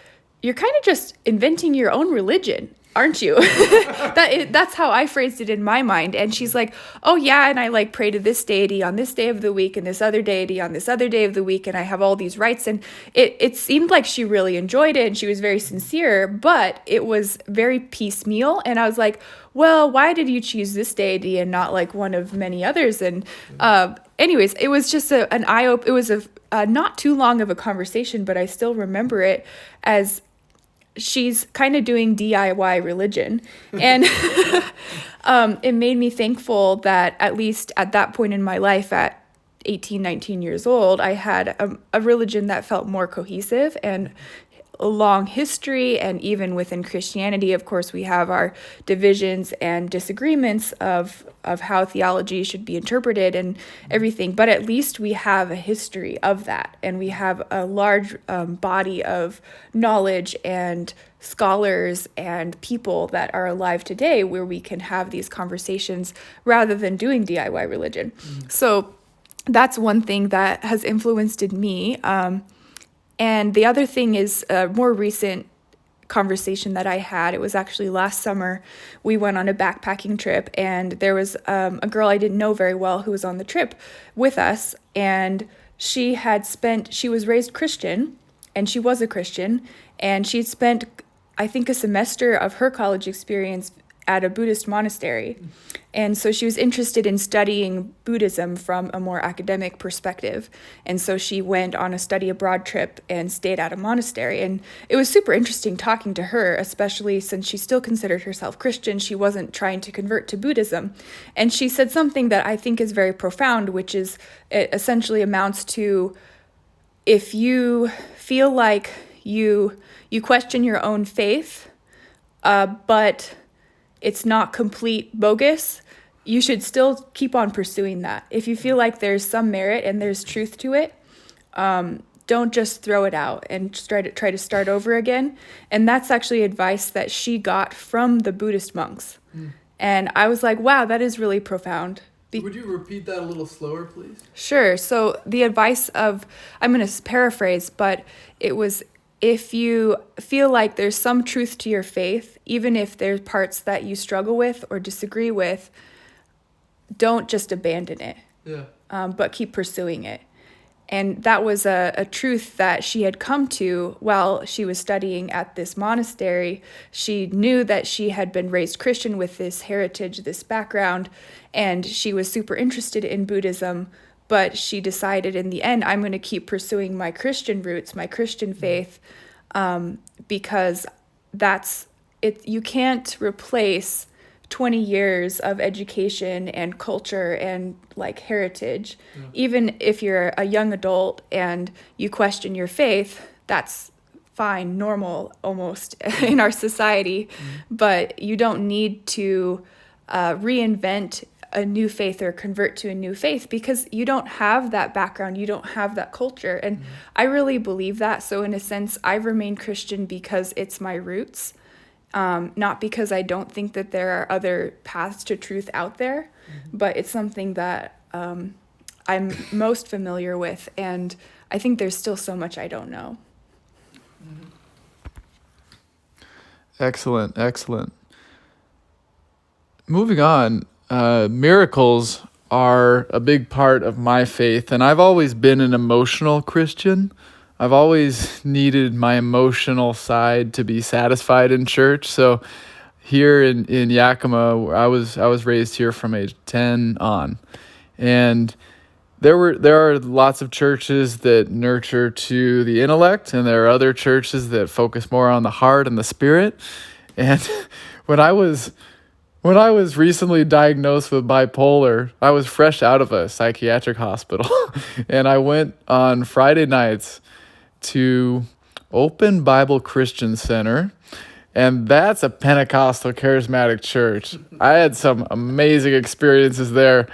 you're kind of just inventing your own religion, aren't you? That's how I phrased it in my mind. And she's like, oh yeah, and I like pray to this deity on this day of the week and this other deity on this other day of the week, and I have all these rites. And it seemed like she really enjoyed it and she was very sincere, but it was very piecemeal. And I was like, well, why did you choose this deity and not like one of many others? And anyways, it was just an eye-opener. It was a not too long of a conversation, but I still remember it as she's kind of doing DIY religion. And it made me thankful that at least at that point in my life, at 18, 19 years old, I had a religion that felt more cohesive and a long history. And even within Christianity, of course, we have our divisions and disagreements of how theology should be interpreted and everything. But at least we have a history of that. And we have a large body of knowledge and scholars and people that are alive today where we can have these conversations rather than doing DIY religion. So that's one thing that has influenced in me. And the other thing is a more recent conversation that I had. It was actually last summer. We went on a backpacking trip, and there was a girl I didn't know very well who was on the trip with us. And she was raised Christian, and she was a Christian, and she'd spent, I think, a semester of her college experience at a Buddhist monastery. And so she was interested in studying Buddhism from a more academic perspective. And so she went on a study abroad trip and stayed at a monastery. And it was super interesting talking to her, especially since she still considered herself Christian. She wasn't trying to convert to Buddhism. And she said something that I think is very profound, which is it essentially amounts to, if you feel like you question your own faith, but it's not complete bogus, you should still keep on pursuing that. If you feel like there's some merit and there's truth to it, don't just throw it out and try to start over again. And that's actually advice that she got from the Buddhist monks. And I was like, wow, that is really profound. Would you repeat that a little slower, please? Sure. So the advice I'm going to paraphrase, but it was, if you feel like there's some truth to your faith, even if there's parts that you struggle with or disagree with, don't just abandon it, but keep pursuing it. And that was a truth that she had come to while she was studying at this monastery. She knew that she had been raised Christian with this heritage, this background, and she was super interested in Buddhism. But she decided in the end, I'm going to keep pursuing my Christian roots, my Christian faith, because that's it. You can't replace 20 years of education and culture and like heritage. Even if you're a young adult and you question your faith, that's fine, normal almost in our society. But you don't need to reinvent a new faith or convert to a new faith because you don't have that background, you don't have that culture. And I really believe that. So in a sense, I've remained Christian because it's my roots. Not because I don't think that there are other paths to truth out there, but it's something that I'm most familiar with, and I think there's still so much I don't know. Excellent. Moving on, miracles are a big part of my faith, and I've always been an emotional Christian. I've always needed my emotional side to be satisfied in church. So here in Yakima, I was raised here from age 10 on. And there are lots of churches that nurture to the intellect, and there are other churches that focus more on the heart and the spirit. And when I was recently diagnosed with bipolar, I was fresh out of a psychiatric hospital. And I went on Friday nights to Open Bible Christian Center, and that's a Pentecostal charismatic church. I had some amazing experiences there.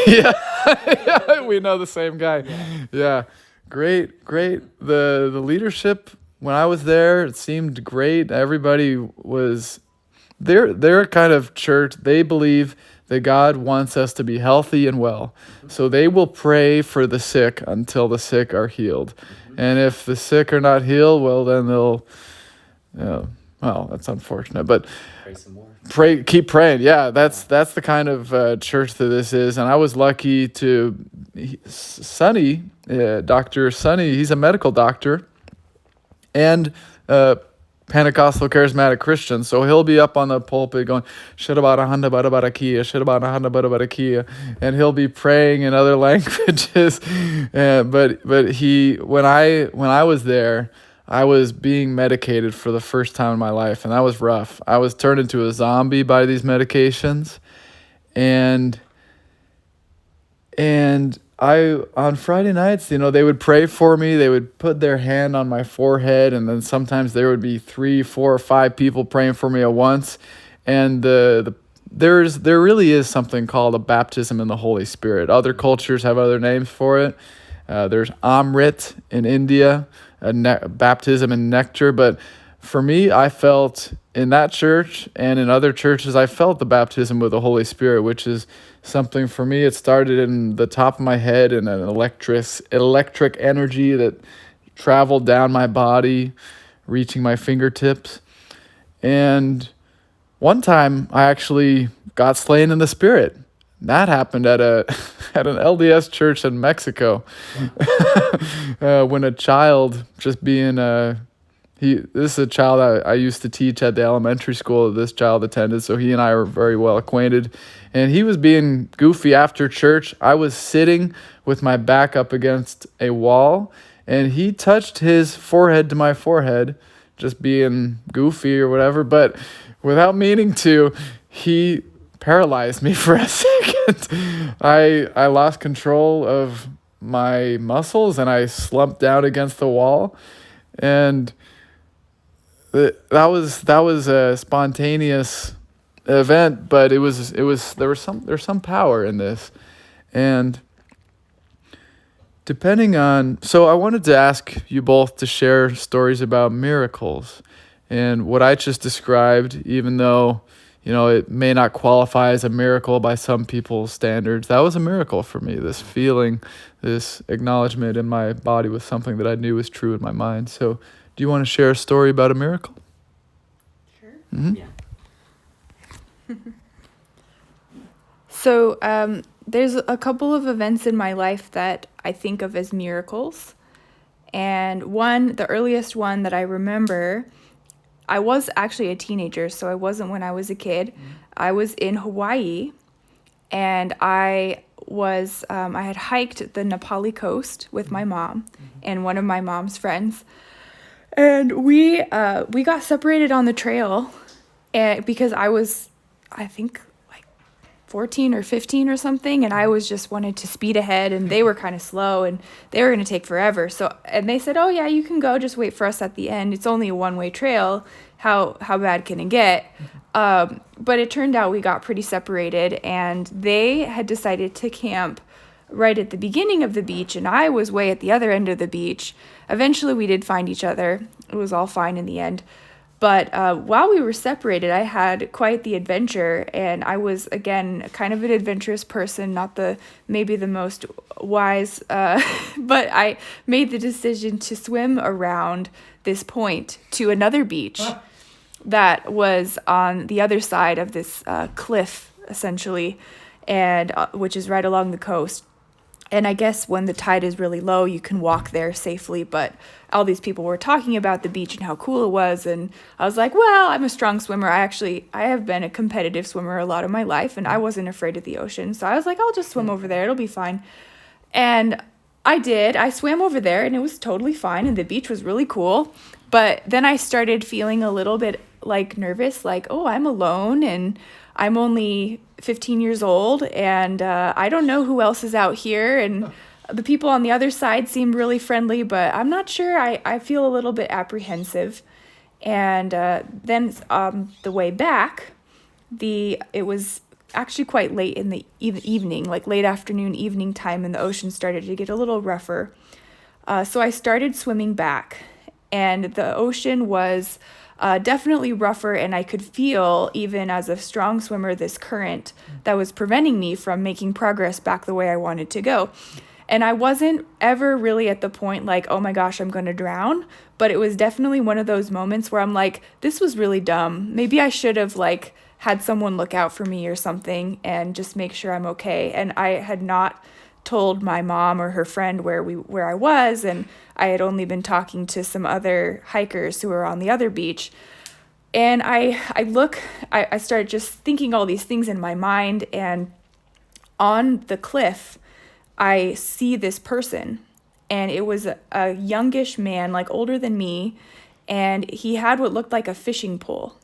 Yeah, we know the same guy. Yeah. Great. The leadership when I was there, it seemed great. Everybody was their kind of church. They believe that God wants us to be healthy and well. So they will pray for the sick until the sick are healed. And if the sick are not healed, well, then they'll, well, that's unfortunate, but Pray some more. keep praying. Yeah, that's the kind of church that this is. And I was lucky to, Dr. Sonny, he's a medical doctor and Pentecostal charismatic Christian, so he'll be up on the pulpit going and he'll be praying in other languages. But when I was there, I was being medicated for the first time in my life, and that was rough. I was turned into a zombie by these medications, and on Friday nights, they would pray for me. They would put their hand on my forehead, and then sometimes there would be 3, 4, or 5 people praying for me at once. And there really is something called a baptism in the Holy Spirit. Other cultures have other names for it. There's Amrit in India, baptism in nectar. But for me, I felt in that church and in other churches, I felt the baptism with the Holy Spirit, which is something for me. It started in the top of my head and an electric energy that traveled down my body, reaching my fingertips. And one time I actually got slain in the Spirit. That happened at an LDS church in Mexico. When a child just being this is a child I used to teach at the elementary school that this child attended, so he and I were very well acquainted. And he was being goofy after church. I was sitting with my back up against a wall, and he touched his forehead to my forehead, just being goofy or whatever, but without meaning to, he paralyzed me for a second. I lost control of my muscles, and I slumped down against the wall, and that was a spontaneous event, but there's some power in this. And so I wanted to ask you both to share stories about miracles. And what I just described, even though it may not qualify as a miracle by some people's standards. That was a miracle for me, this feeling, this acknowledgement in my body with something that I knew was true in my mind. So do you want to share a story about a miracle? Sure. Mm-hmm. Yeah. So there's a couple of events in my life that I think of as miracles. And the earliest one that I remember, I was actually a teenager, so I wasn't when I was a kid. I was in Hawaii, and I had hiked the Nepali coast with my mom and one of my mom's friends. And we got separated on the trail because I was, I think, 14 or 15 or something, and I was just wanted to speed ahead, and they were kind of slow and they were going to take forever. So, and they said, "Oh yeah, you can go, just wait for us at the end. It's only a one-way trail. How bad can it get?" But it turned out we got pretty separated, and they had decided to camp right at the beginning of the beach, and I was way at the other end of the beach. Eventually we did find each other. It was all fine in the end. But while we were separated, I had quite the adventure, and I was, again, kind of an adventurous person, not maybe the most wise, but I made the decision to swim around this point to another beach that was on the other side of this cliff, essentially, and which is right along the coast. And I guess when the tide is really low, you can walk there safely. But all these people were talking about the beach and how cool it was. And I was like, well, I'm a strong swimmer. I have been a competitive swimmer a lot of my life, and I wasn't afraid of the ocean. So I was like, I'll just swim over there. It'll be fine. And I did. I swam over there, and it was totally fine. And the beach was really cool. But then I started feeling a little bit nervous, oh, I'm alone, and I'm only 15 years old, and I don't know who else is out here, and the people on the other side seem really friendly, but I'm not sure. I feel a little bit apprehensive. And then the way back, it was actually quite late in the evening, late afternoon, evening time, and the ocean started to get a little rougher. So I started swimming back, and the ocean was definitely rougher, and I could feel, even as a strong swimmer, this current that was preventing me from making progress back the way I wanted to go. And I wasn't ever really at the point oh my gosh, I'm going to drown. But it was definitely one of those moments where I'm like, this was really dumb. Maybe I should have had someone look out for me or something and just make sure I'm okay. And I had not told my mom or her friend where I was, and I had only been talking to some other hikers who were on the other beach. And I started just thinking all these things in my mind, and on the cliff I see this person, and it was a youngish man, older than me, and he had what looked like a fishing pole.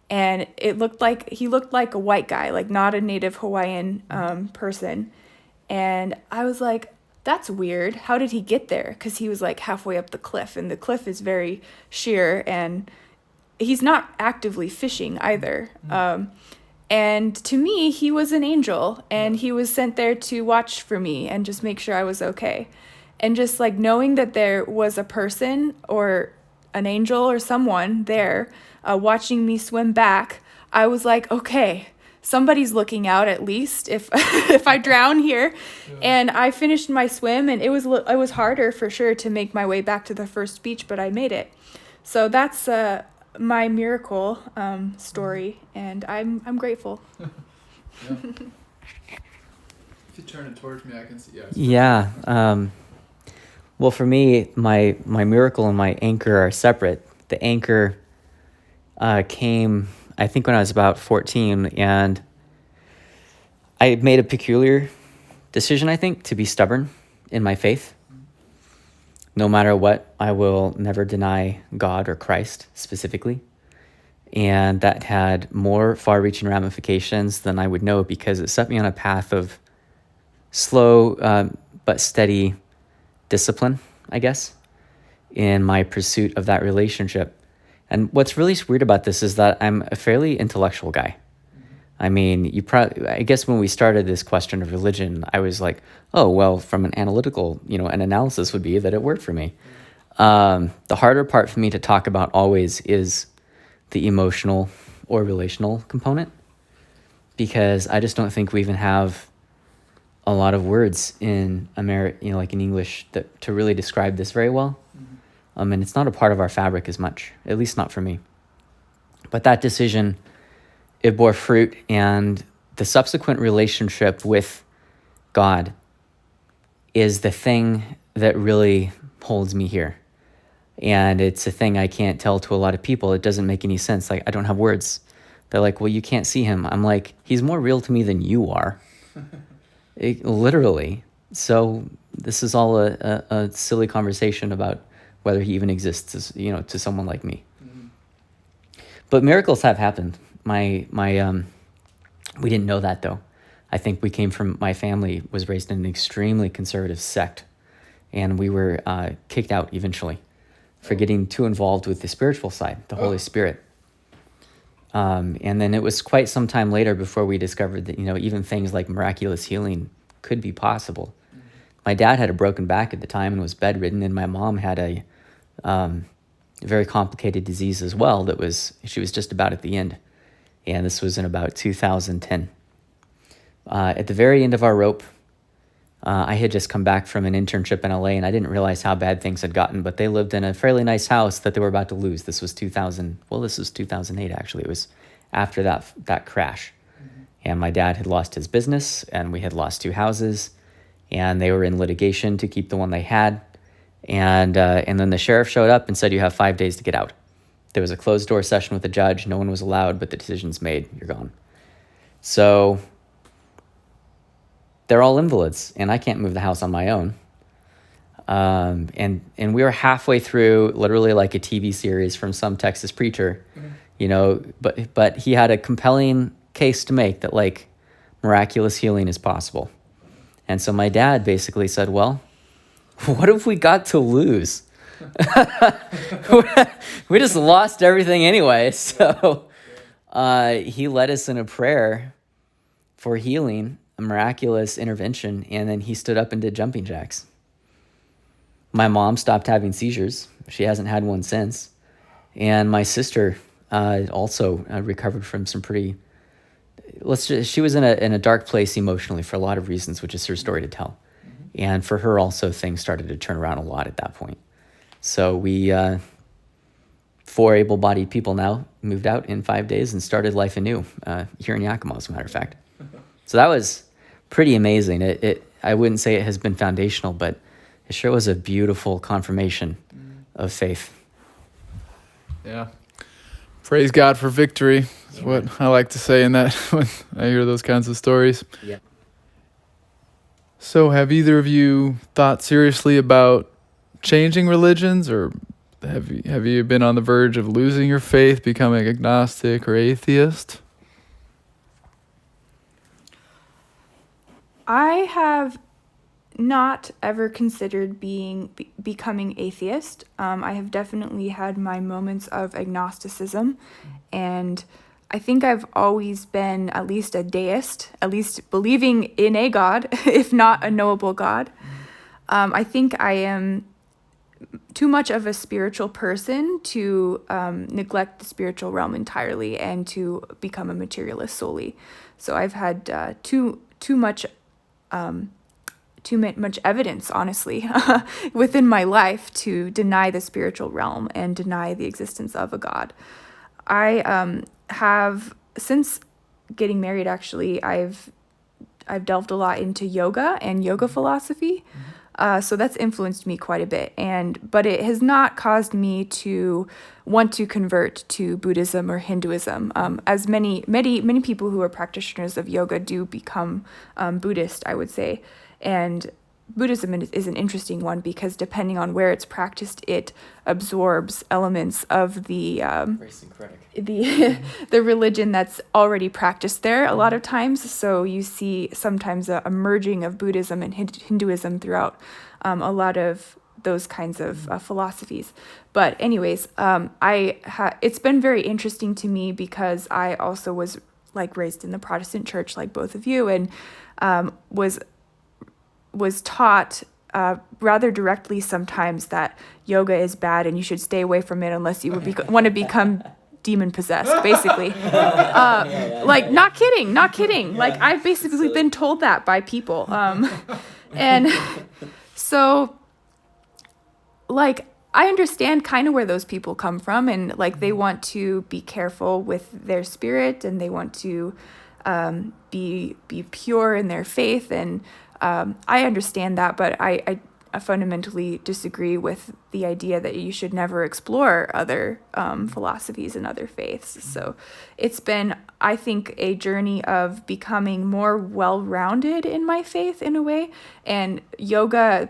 And he looked like a white guy, not a native Hawaiian person. And I was like, that's weird. How did he get there? Because he was halfway up the cliff, and the cliff is very sheer, and he's not actively fishing either. And to me, he was an angel, and he was sent there to watch for me and just make sure I was okay. And just knowing that there was a person or an angel or someone there watching me swim back, I was like, okay, somebody's looking out at least if if I drown here. Yeah. And I finished my swim, and it was harder for sure to make my way back to the first beach, but I made it. So that's my miracle story, and I'm grateful. Yeah. If you turn it towards me, I can see. Yeah. Well, for me, my miracle and my anchor are separate. The anchor came, I think, when I was about 14, and I made a peculiar decision, I think, to be stubborn in my faith. No matter what, I will never deny God or Christ specifically. And that had more far-reaching ramifications than I would know, because it set me on a path of slow but steady discipline, I guess, in my pursuit of that relationship. And what's really weird about this is that I'm a fairly intellectual guy. I mean, I guess when we started this question of religion, I was like, oh, well, from an analytical, an analysis would be that it worked for me. The harder part for me to talk about always is the emotional or relational component, because I just don't think we even have a lot of words in like in English to really describe this very well. And it's not a part of our fabric as much, at least not for me. But that decision, it bore fruit, and the subsequent relationship with God is the thing that really holds me here. And it's a thing I can't tell to a lot of people. It doesn't make any sense. Like, I don't have words. They're like, well, you can't see him. I'm like, he's more real to me than you are. Literally. So this is all a silly conversation about whether he even exists, to someone like me. Mm-hmm. But miracles have happened. We didn't know that, though. I think my family was raised in an extremely conservative sect, and we were kicked out eventually for getting too involved with the spiritual side, the Holy Spirit. And then it was quite some time later before we discovered that, even things like miraculous healing could be possible. Mm-hmm. My dad had a broken back at the time and was bedridden, and my mom had a very complicated disease as well she was just about at the end. And this was in about 2010. At the very end of our rope, I had just come back from an internship in LA, and I didn't realize how bad things had gotten, but they lived in a fairly nice house that they were about to lose. This was 2008, actually. It was after that crash. Mm-hmm. And my dad had lost his business, and we had lost 2 houses, and they were in litigation to keep the one they had. And then the sheriff showed up and said, you have 5 days to get out. There was a closed door session with the judge. No one was allowed, but the decision's made. You're gone. So they're all invalids, and I can't move the house on my own. And we were halfway through, literally like a TV series from some Texas preacher, but he had a compelling case to make that, like, miraculous healing is possible. And so my dad basically said, well, what have we got to lose? We just lost everything anyway. So he led us in a prayer for healing, a miraculous intervention, and then he stood up and did jumping jacks. My mom stopped having seizures. She hasn't had one since. And my sister also recovered from some pretty... she was in a dark place emotionally for a lot of reasons, which is her story to tell. And for her also, things started to turn around a lot at that point. So we, 4 able-bodied people now, moved out in 5 days and started life anew here in Yakima, as a matter of fact. So that was pretty amazing. I wouldn't say it has been foundational, but it sure was a beautiful confirmation of faith. Yeah. Praise God for victory is what I like to say in that when I hear those kinds of stories. Yeah. So have either of you thought seriously about changing religions, or have you been on the verge of losing your faith, becoming agnostic or atheist? I have not ever considered becoming atheist. I have definitely had my moments of agnosticism, and I think I've always been at least a deist, at least believing in a God, if not a knowable God. I think I am too much of a spiritual person to neglect the spiritual realm entirely and to become a materialist solely. So I've had too much evidence, honestly, within my life to deny the spiritual realm and deny the existence of a God. I have, since getting married, actually, I've delved a lot into yoga and yoga philosophy. So that's influenced me quite a bit, but it has not caused me to want to convert to Buddhism or Hinduism. As many people who are practitioners of yoga do become Buddhist, I would say. And Buddhism is an interesting one because depending on where it's practiced, it absorbs elements of the religion that's already practiced there a lot of times. So you see sometimes a merging of Buddhism and Hinduism throughout a lot of those kinds of philosophies. But anyways, it's been very interesting to me because I also was raised in the Protestant church like both of you, and was taught rather directly sometimes that yoga is bad and you should stay away from it unless you want to become demon possessed, basically. Like, not kidding. Like, I've basically been told that by people. And so, like, I understand kind of where those people come from, and like they want to be careful with their spirit, and they want to be pure in their faith, and I understand that, but I fundamentally disagree with the idea that you should never explore other philosophies and other faiths. So it's been, I think, a journey of becoming more well-rounded in my faith in a way. And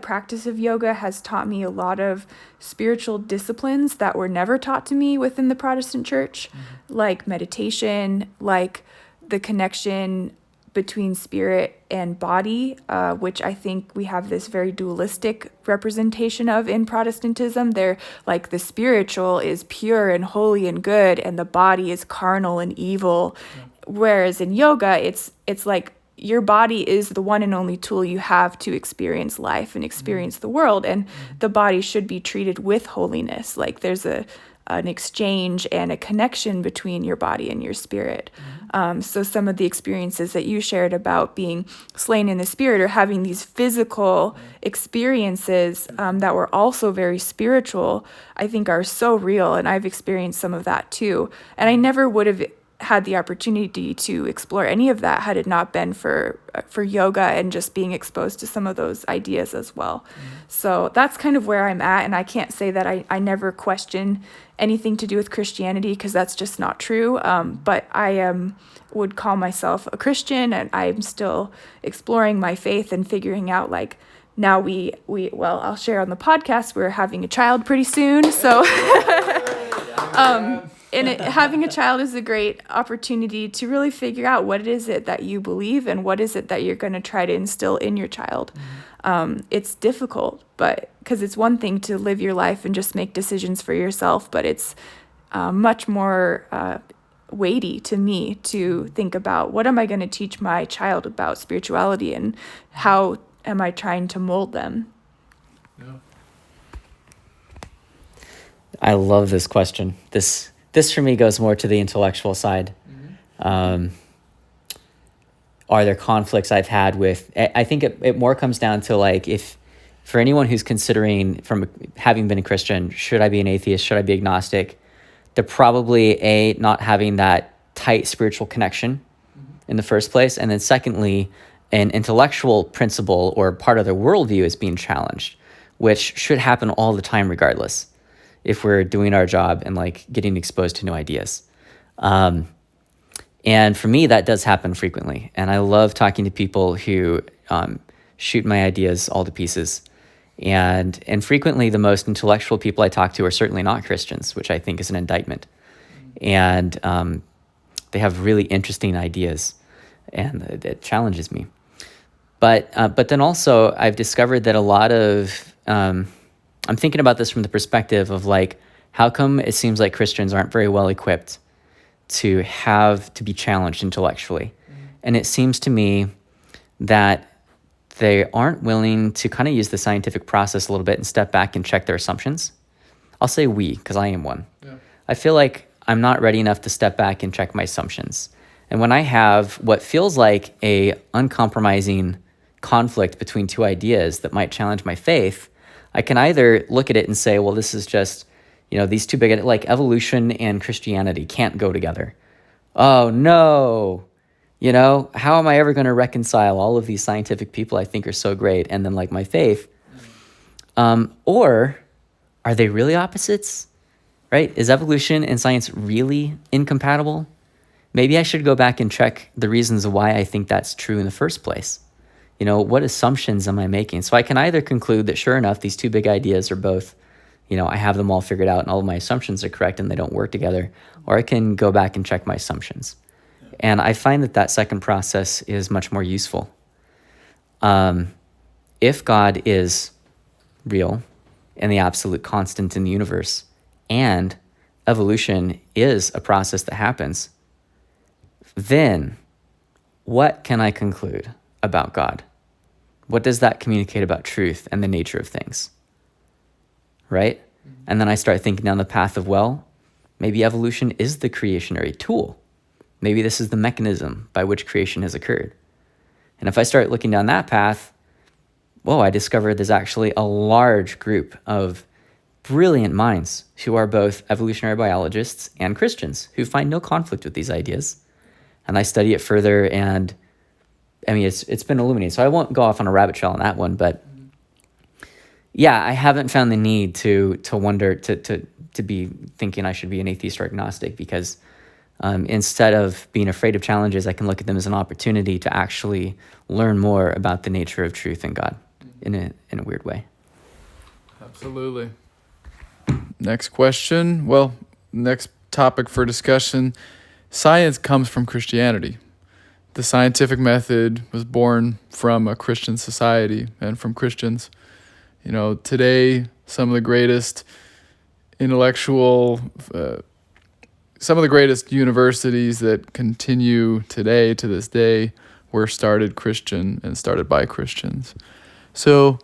practice of yoga has taught me a lot of spiritual disciplines that were never taught to me within the Protestant church, like meditation, like the connection between spirit and body, which I think we have this very dualistic representation of in Protestantism. They're like, the spiritual is pure and holy and good, and the body is carnal and evil. Yeah. Whereas in yoga, it's like your body is the one and only tool you have to experience life and experience the world, and the body should be treated with holiness. Like, there's an exchange and a connection between your body and your spirit. So some of the experiences that you shared about being slain in the spirit, or having these physical experiences that were also very spiritual, I think are so real, and I've experienced some of that too. And I never would have had the opportunity to explore any of that had it not been for yoga and just being exposed to some of those ideas as well. So that's kind of where I'm at, and I can't say that I never question anything to do with Christianity, because that's just not true. But I would call myself a Christian, and I'm still exploring my faith and figuring out, like, now well, I'll share on the podcast, we're having a child pretty soon, so having a child is a great opportunity to really figure out what is it that you believe, and what is it that you're going to try to instill in your child. It's difficult, but because it's one thing to live your life and just make decisions for yourself, but it's much more weighty to me to think about, what am I going to teach my child about spirituality, and how am I trying to mold them? Yeah. I love this question. This for me goes more to the intellectual side. Are there conflicts I've had with, I think it more comes down to, like, if for anyone who's considering, from having been a Christian, should I be an atheist, should I be agnostic, they're probably not having that tight spiritual connection in the first place, and then secondly, an intellectual principle or part of their worldview is being challenged, which should happen all the time regardless, if we're doing our job and, like, getting exposed to new ideas. And for me, that does happen frequently. And I love talking to people who shoot my ideas all to pieces. And frequently, the most intellectual people I talk to are certainly not Christians, which I think is an indictment. And they have really interesting ideas, and it challenges me. But then also, I've discovered that a lot of, I'm thinking about this from the perspective of, like, how come it seems like Christians aren't very well equipped to be challenged intellectually? And it seems to me that they aren't willing to kind of use the scientific process a little bit and step back and check their assumptions. I'll say we, because I am one. Yeah. I feel like I'm not ready enough to step back and check my assumptions. And when I have what feels like a uncompromising conflict between two ideas that might challenge my faith, I can either look at it and say, well, this is just, these two big, like, evolution and Christianity can't go together. Oh, no. How am I ever going to reconcile all of these scientific people I think are so great and then, like, my faith? Or are they really opposites, right? Is evolution and science really incompatible? Maybe I should go back and check the reasons why I think that's true in the first place. What assumptions am I making? So I can either conclude that, sure enough, these two big ideas are both, I have them all figured out and all of my assumptions are correct and they don't work together, or I can go back and check my assumptions. And I find that second process is much more useful. If God is real and the absolute constant in the universe, and evolution is a process that happens, then what can I conclude about God? What does that communicate about truth and the nature of things? Right? And then I start thinking down the path of, well, Maybe evolution is the creationary tool. Maybe this is the mechanism by which creation has occurred. And if I start looking down that path, I discover there's actually a large group of brilliant minds who are both evolutionary biologists and Christians who find no conflict with these ideas. And I study it further, and I mean, it's been illuminating. So I won't go off on a rabbit trail on that one, but yeah, I haven't found the need to wonder, to be thinking I should be an atheist or agnostic, because instead of being afraid of challenges, I can look at them as an opportunity to actually learn more about the nature of truth and God in a weird way. Absolutely. Next question. Next topic for discussion. Science comes from Christianity. The scientific method was born from a Christian society and from Christians. Today, some of the greatest some of the greatest universities that continue today to this day were started Christian and started by Christians. So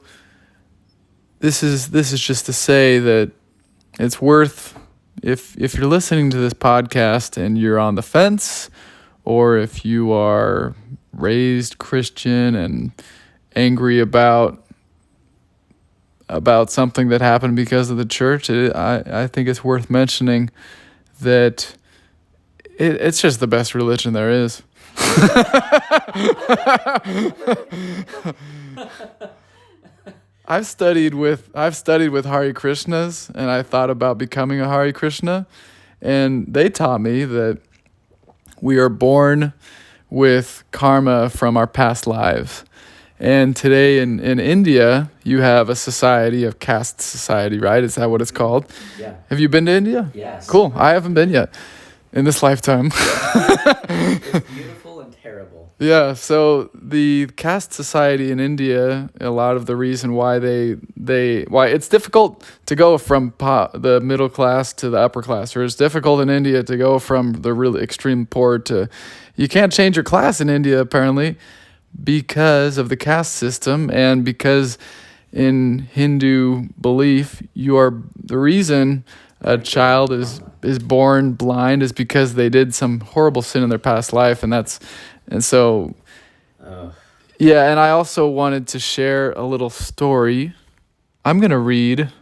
this is just to say that it's worth, if you're listening to this podcast and you're on the fence, or if you are raised Christian and angry about something that happened because of the church, I think it's worth mentioning that it's just the best religion there is. I've studied with Hare Krishnas, and I thought about becoming a Hare Krishna, and they taught me that we are born with karma from our past lives. And today in India, you have a society of caste society, right? Is that what it's called? Yeah. Have you been to India? Yes. Cool. I haven't been yet in this lifetime. It's beautiful and terrible. Yeah, so the caste society in India, a lot of the reason why why it's difficult to go from the middle class to the upper class, or it's difficult in India to go from the really extreme poor to, you can't change your class in India apparently because of the caste system, and because in Hindu belief, the reason a child is born blind is because they did some horrible sin in their past life, and I also wanted to share a little story. I'm going to read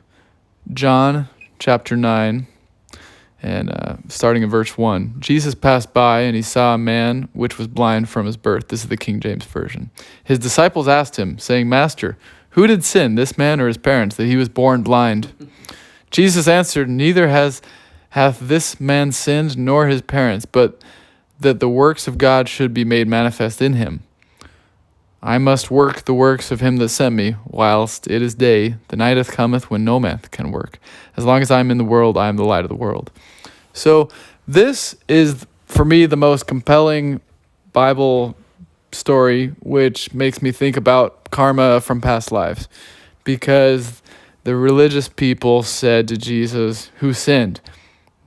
John chapter 9, and starting in verse 1. Jesus passed by, and he saw a man which was blind from his birth. This is the King James Version. His disciples asked him, saying, Master, who did sin, this man or his parents, that he was born blind? Jesus answered, Neither hath this man sinned, nor his parents, but that the works of God should be made manifest in him. I must work the works of him that sent me, whilst it is day. The night cometh when no man can work. As long as I am in the world, I am the light of the world. So this is, for me, the most compelling Bible story, which makes me think about karma from past lives. Because the religious people said to Jesus, who sinned,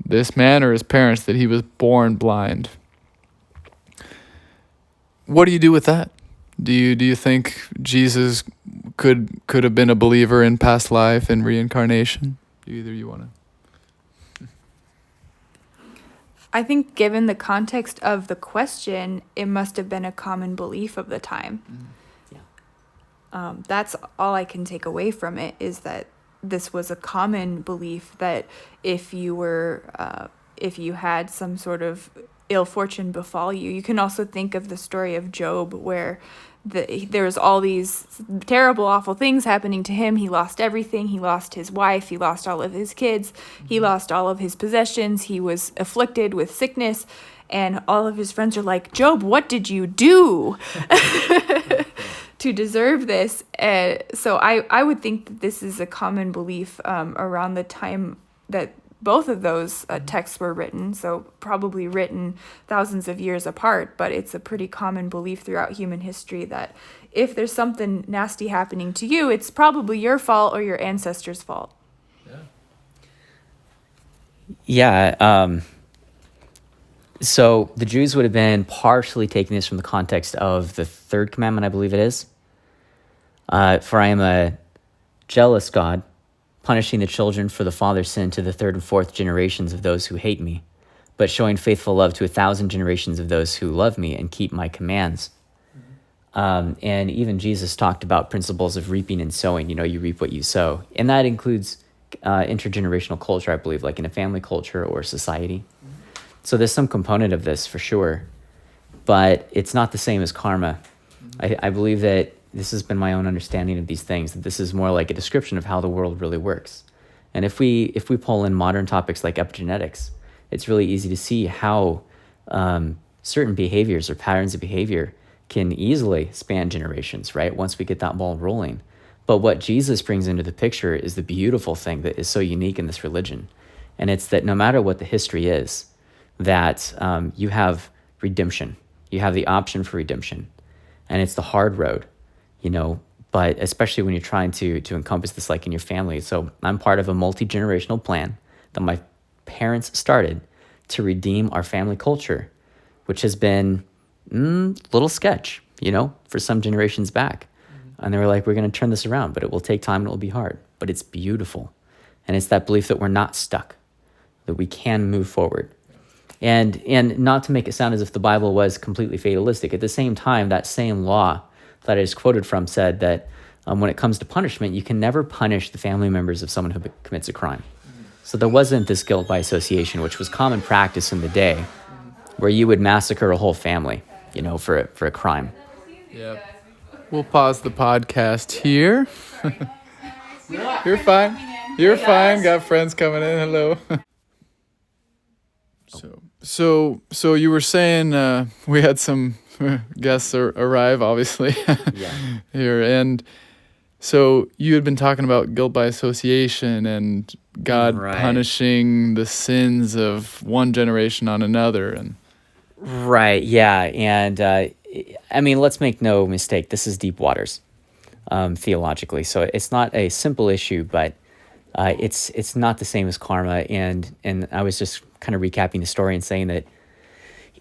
this man or his parents, that he was born blind? What do you do with that? Do you think Jesus could have been a believer in past life and reincarnation? Do either you want to? I think given the context of the question, it must have been a common belief of the time. Yeah. That's all I can take away from it, is that this was a common belief that if you had some sort of ill fortune befall you. You can also think of the story of Job, where there was all these terrible, awful things happening to him. He lost everything. He lost his wife. He lost all of his kids. He lost all of his possessions. He was afflicted with sickness. And all of his friends are like, Job, what did you do to deserve this? So I would think that this is a common belief around the time that both of those texts were written, so probably written thousands of years apart, but it's a pretty common belief throughout human history that if there's something nasty happening to you, it's probably your fault or your ancestors' fault. Yeah. So the Jews would have been partially taking this from the context of the third commandment, I believe it is. For I am a jealous God, punishing the children for the father's sin to the third and fourth generations of those who hate me, but showing faithful love to 1,000 generations of those who love me and keep my commands. And even Jesus talked about principles of reaping and sowing. You reap what you sow. And that includes intergenerational culture, I believe, like in a family culture or society. So there's some component of this for sure, but it's not the same as karma. I believe that this has been my own understanding of these things, that this is more like a description of how the world really works. And if we pull in modern topics like epigenetics, it's really easy to see how certain behaviors or patterns of behavior can easily span generations, right? Once we get that ball rolling. But what Jesus brings into the picture is the beautiful thing that is so unique in this religion. And it's that no matter what the history is, that you have redemption. You have the option for redemption. And it's the hard road, but especially when you're trying to encompass this like in your family. So I'm part of a multi-generational plan that my parents started to redeem our family culture, which has been little sketch, for some generations back. And they were like, we're going to turn this around, but it will take time and it will be hard, but it's beautiful. And it's that belief that we're not stuck, that we can move forward. And not to make it sound as if the Bible was completely fatalistic. At the same time, that same law that I just quoted from said that when it comes to punishment, you can never punish the family members of someone who commits a crime. So there wasn't this guilt by association, which was common practice in the day, where you would massacre a whole family, for a crime. Yeah. We'll pause the podcast here. You're fine. You're fine. Got friends coming in. Hello. So you were saying we had some guests arrive, obviously, here, and so you had been talking about guilt by association and God punishing the sins of one generation on another, and right, yeah, and let's make no mistake, this is deep waters, theologically. So it's not a simple issue, but it's not the same as karma, and I was just kind of recapping the story and saying that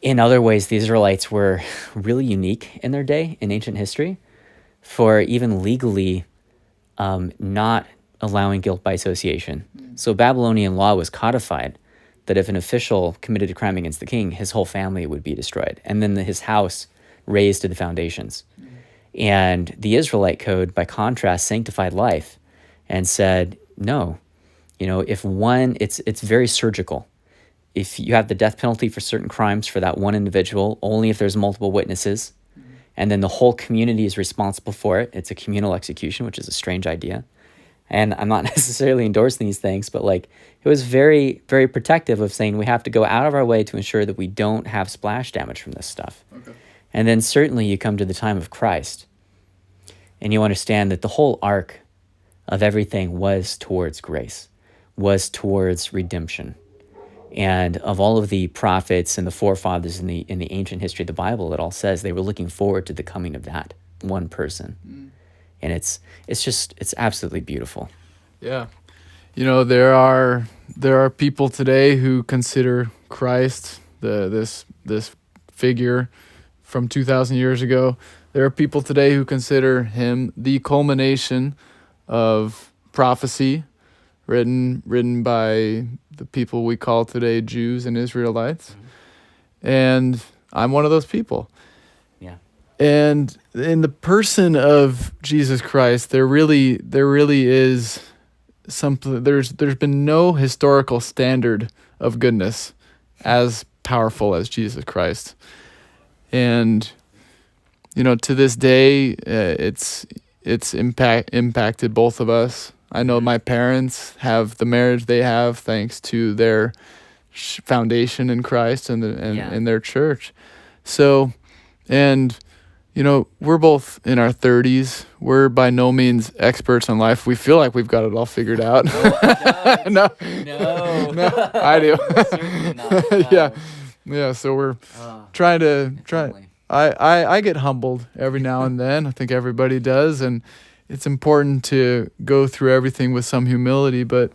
in other ways, the Israelites were really unique in their day in ancient history for even legally not allowing guilt by association. So Babylonian law was codified that if an official committed a crime against the king, his whole family would be destroyed, and then his house razed to the foundations. And the Israelite code, by contrast, sanctified life and said, no, if one, it's very surgical. If you have the death penalty for certain crimes for that one individual, only if there's multiple witnesses, and then the whole community is responsible for it. It's a communal execution, which is a strange idea. And I'm not necessarily endorsing these things, but it was very, very protective of saying we have to go out of our way to ensure that we don't have splash damage from this stuff. Okay. And then certainly you come to the time of Christ, and you understand that the whole arc of everything was towards grace, was towards redemption. And of all of the prophets and the forefathers in the ancient history of the Bible, it all says they were looking forward to the coming of that one person. And it's absolutely beautiful. Yeah. There are people today who consider Christ, this figure from 2,000 years ago. There are people today who consider him the culmination of prophecy written by the people we call today Jews and Israelites. And I'm one of those people. Yeah. And in the person of Jesus Christ, there really is something. There's been no historical standard of goodness as powerful as Jesus Christ. And to this day, it's impacted both of us. I know my parents have the marriage they have thanks to their foundation in Christ and their church. So, we're both in our 30s. We're by no means experts on life. We feel like we've got it all figured out. No, I do. Certainly not. No. Yeah. So we're try. I get humbled every now and then. I think everybody does, and it's important to go through everything with some humility, but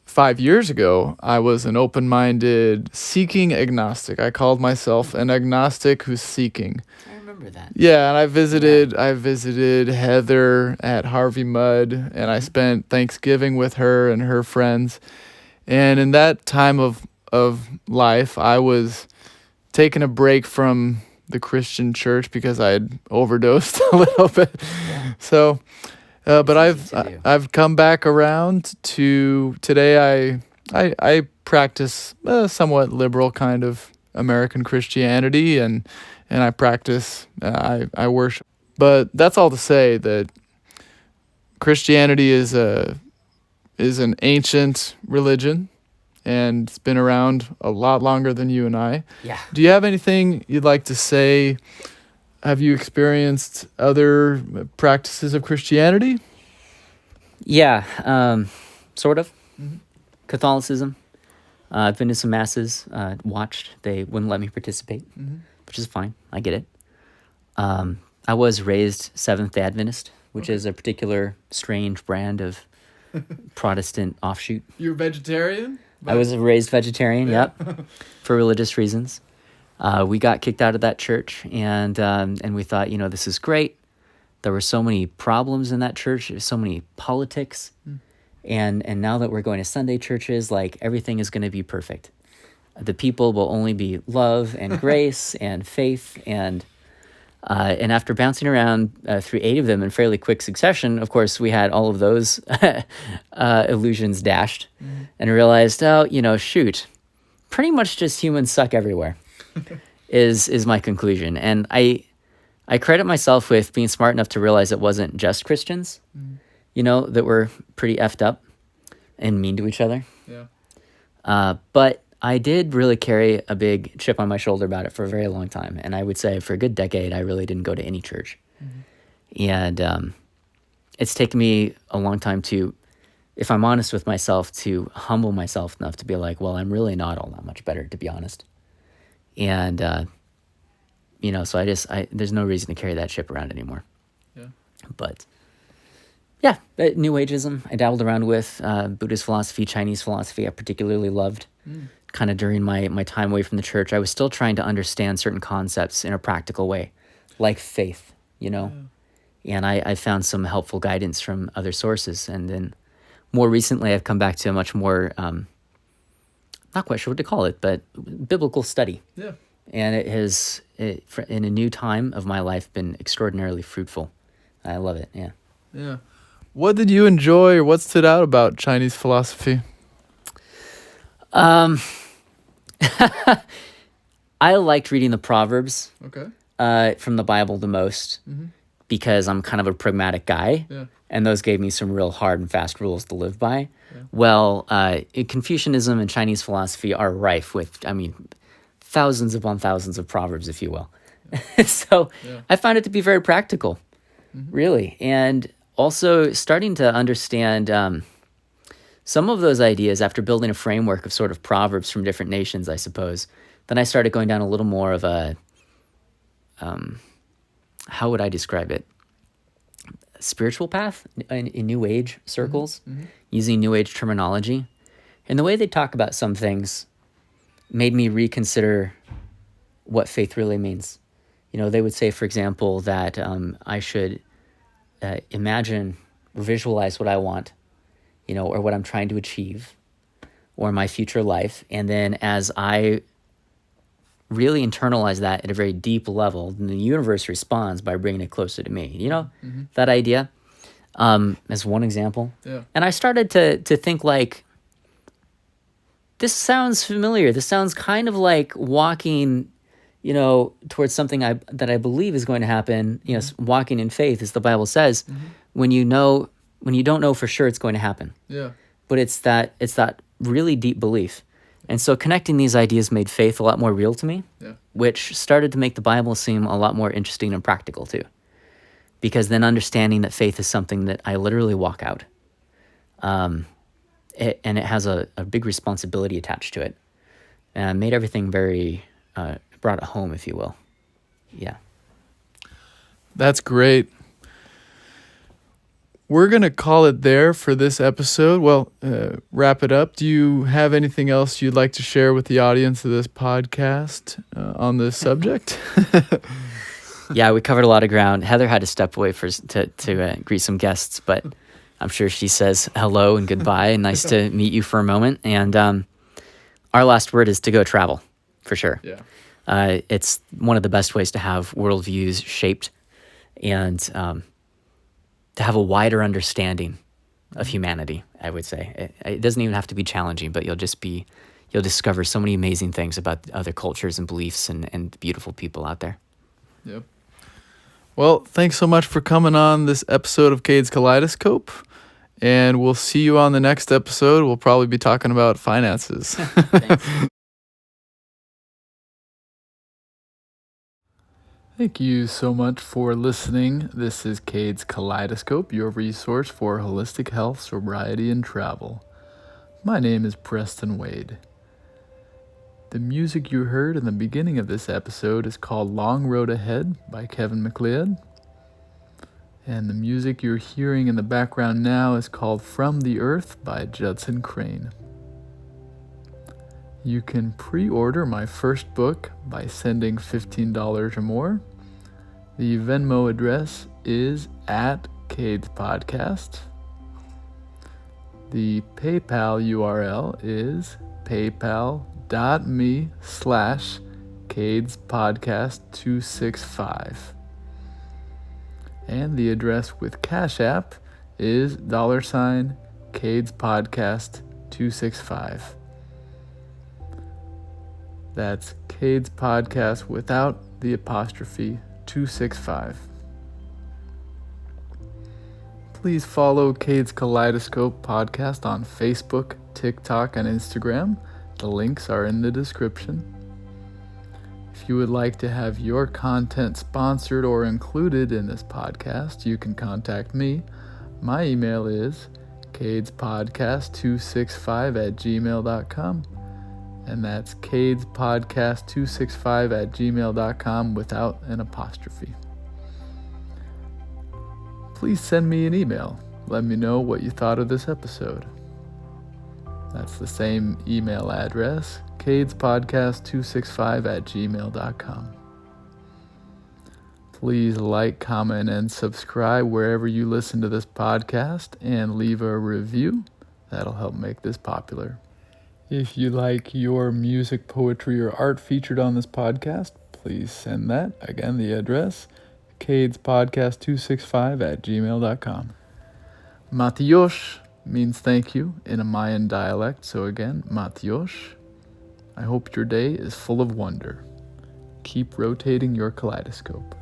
5 years ago, I was an open-minded, seeking agnostic. I called myself an agnostic who's seeking. I remember that. Yeah, and I visited Heather at Harvey Mudd, and I spent Thanksgiving with her and her friends. And in that time of life, I was taking a break from the Christian church because I had overdosed a little bit. Yeah. So, but It's easy to do. I've come back around to today. I practice a somewhat liberal kind of American Christianity, and I practice I worship. But that's all to say that Christianity is an ancient religion, and it's been around a lot longer than you and I. Yeah. Do you have anything you'd like to say? Have you experienced other practices of Christianity? Yeah, sort of. Mm-hmm. Catholicism. I've been to some masses, watched. They wouldn't let me participate, which is fine. I get it. I was raised Seventh-day Adventist, which is a particular strange brand of Protestant offshoot. You're vegetarian? I was raised vegetarian, Yeah. yep, for religious reasons. We got kicked out of that church, and we thought, this is great. There were so many problems in that church, so many politics, and now that we're going to Sunday churches, like everything is going to be perfect. The people will only be love and grace and faith, and after bouncing around through 8 of them in fairly quick succession, of course, we had all of those illusions dashed, and realized, shoot, pretty much just humans suck everywhere, is my conclusion. And I credit myself with being smart enough to realize it wasn't just Christians, that were pretty effed up and mean to each other. Yeah. But I did really carry a big chip on my shoulder about it for a very long time. And I would say for a good decade, I really didn't go to any church. And it's taken me a long time to, if I'm honest with myself, to humble myself enough to be like, well, I'm really not all that much better, to be honest. And, so there's no reason to carry that chip around anymore. Yeah. But yeah, New Ageism, I dabbled around with Buddhist philosophy, Chinese philosophy, I particularly loved. Kind of during my time away from the church. I was still trying to understand certain concepts in a practical way, like faith, And I found some helpful guidance from other sources. And then more recently, I've come back to a much more, not quite sure what to call it, but biblical study. Yeah. And it has, in a new time of my life, been extraordinarily fruitful. I love it, yeah. Yeah. What did you enjoy, or what stood out about Chinese philosophy? I liked reading the Proverbs Okay. from the Bible the most because I'm kind of a pragmatic guy, Yeah. and those gave me some real hard and fast rules to live by. Yeah. Well, Confucianism and Chinese philosophy are rife with, thousands upon thousands of Proverbs, if you will. Yeah. So yeah. I found it to be very practical, really, and also starting to understand some of those ideas after building a framework of sort of proverbs from different nations, I suppose. Then I started going down a little more of a, how would I describe it? Spiritual path in New Age circles, using New Age terminology. And the way they talk about some things made me reconsider what faith really means. They would say, for example, that I should imagine or visualize what I want, or what I'm trying to achieve, or my future life. And then as I really internalize that at a very deep level, then the universe responds by bringing it closer to me. That idea, as one example. Yeah. And I started to think like, this sounds familiar. This sounds kind of like walking, towards something that I believe is going to happen, walking in faith, as the Bible says, when you don't know for sure it's going to happen. Yeah. But it's that really deep belief. And so connecting these ideas made faith a lot more real to me, which started to make the Bible seem a lot more interesting and practical too. Because then understanding that faith is something that I literally walk out. And it has a big responsibility attached to it. And made everything very, brought it home, if you will. Yeah. That's great. We're going to call it there for this episode. Well, wrap it up. Do you have anything else you'd like to share with the audience of this podcast on this subject? Yeah, we covered a lot of ground. Heather had to step away to greet some guests, but I'm sure she says hello and goodbye and nice to meet you for a moment. And our last word is to go travel, for sure. Yeah. It's one of the best ways to have worldviews shaped and to have a wider understanding of humanity, I would say. It doesn't even have to be challenging, but you'll discover so many amazing things about other cultures and beliefs and beautiful people out there. Yep. Well, thanks so much for coming on this episode of Cade's Kaleidoscope. And we'll see you on the next episode. We'll probably be talking about finances. Thank you so much for listening. This is Cade's Kaleidoscope, your resource for holistic health, sobriety, and travel. My name is Preston Wade. The music you heard in the beginning of this episode is called Long Road Ahead by Kevin MacLeod. And the music you're hearing in the background now is called From the Earth by Judson Crane. You can pre-order my first book by sending $15 or more. The Venmo address is at Cadespodcast. The PayPal URL is paypal.me/Cadespodcast265. And the address with Cash App is $Cadespodcast265. That's Cade's Podcast without the apostrophe 265. Please follow Cade's Kaleidoscope Podcast on Facebook, TikTok, and Instagram. The links are in the description. If you would like to have your content sponsored or included in this podcast, you can contact me. My email is cadespodcast265@gmail.com. And that's cadespodcast265@gmail.com without an apostrophe. Please send me an email. Let me know what you thought of this episode. That's the same email address, cadespodcast265@gmail.com. Please like, comment, and subscribe wherever you listen to this podcast and leave a review. That'll help make this popular. If you like your music, poetry, or art featured on this podcast, please send that. Again, the address, cadespodcast265@gmail.com. Matios means thank you in a Mayan dialect. So again, Matios. I hope your day is full of wonder. Keep rotating your kaleidoscope.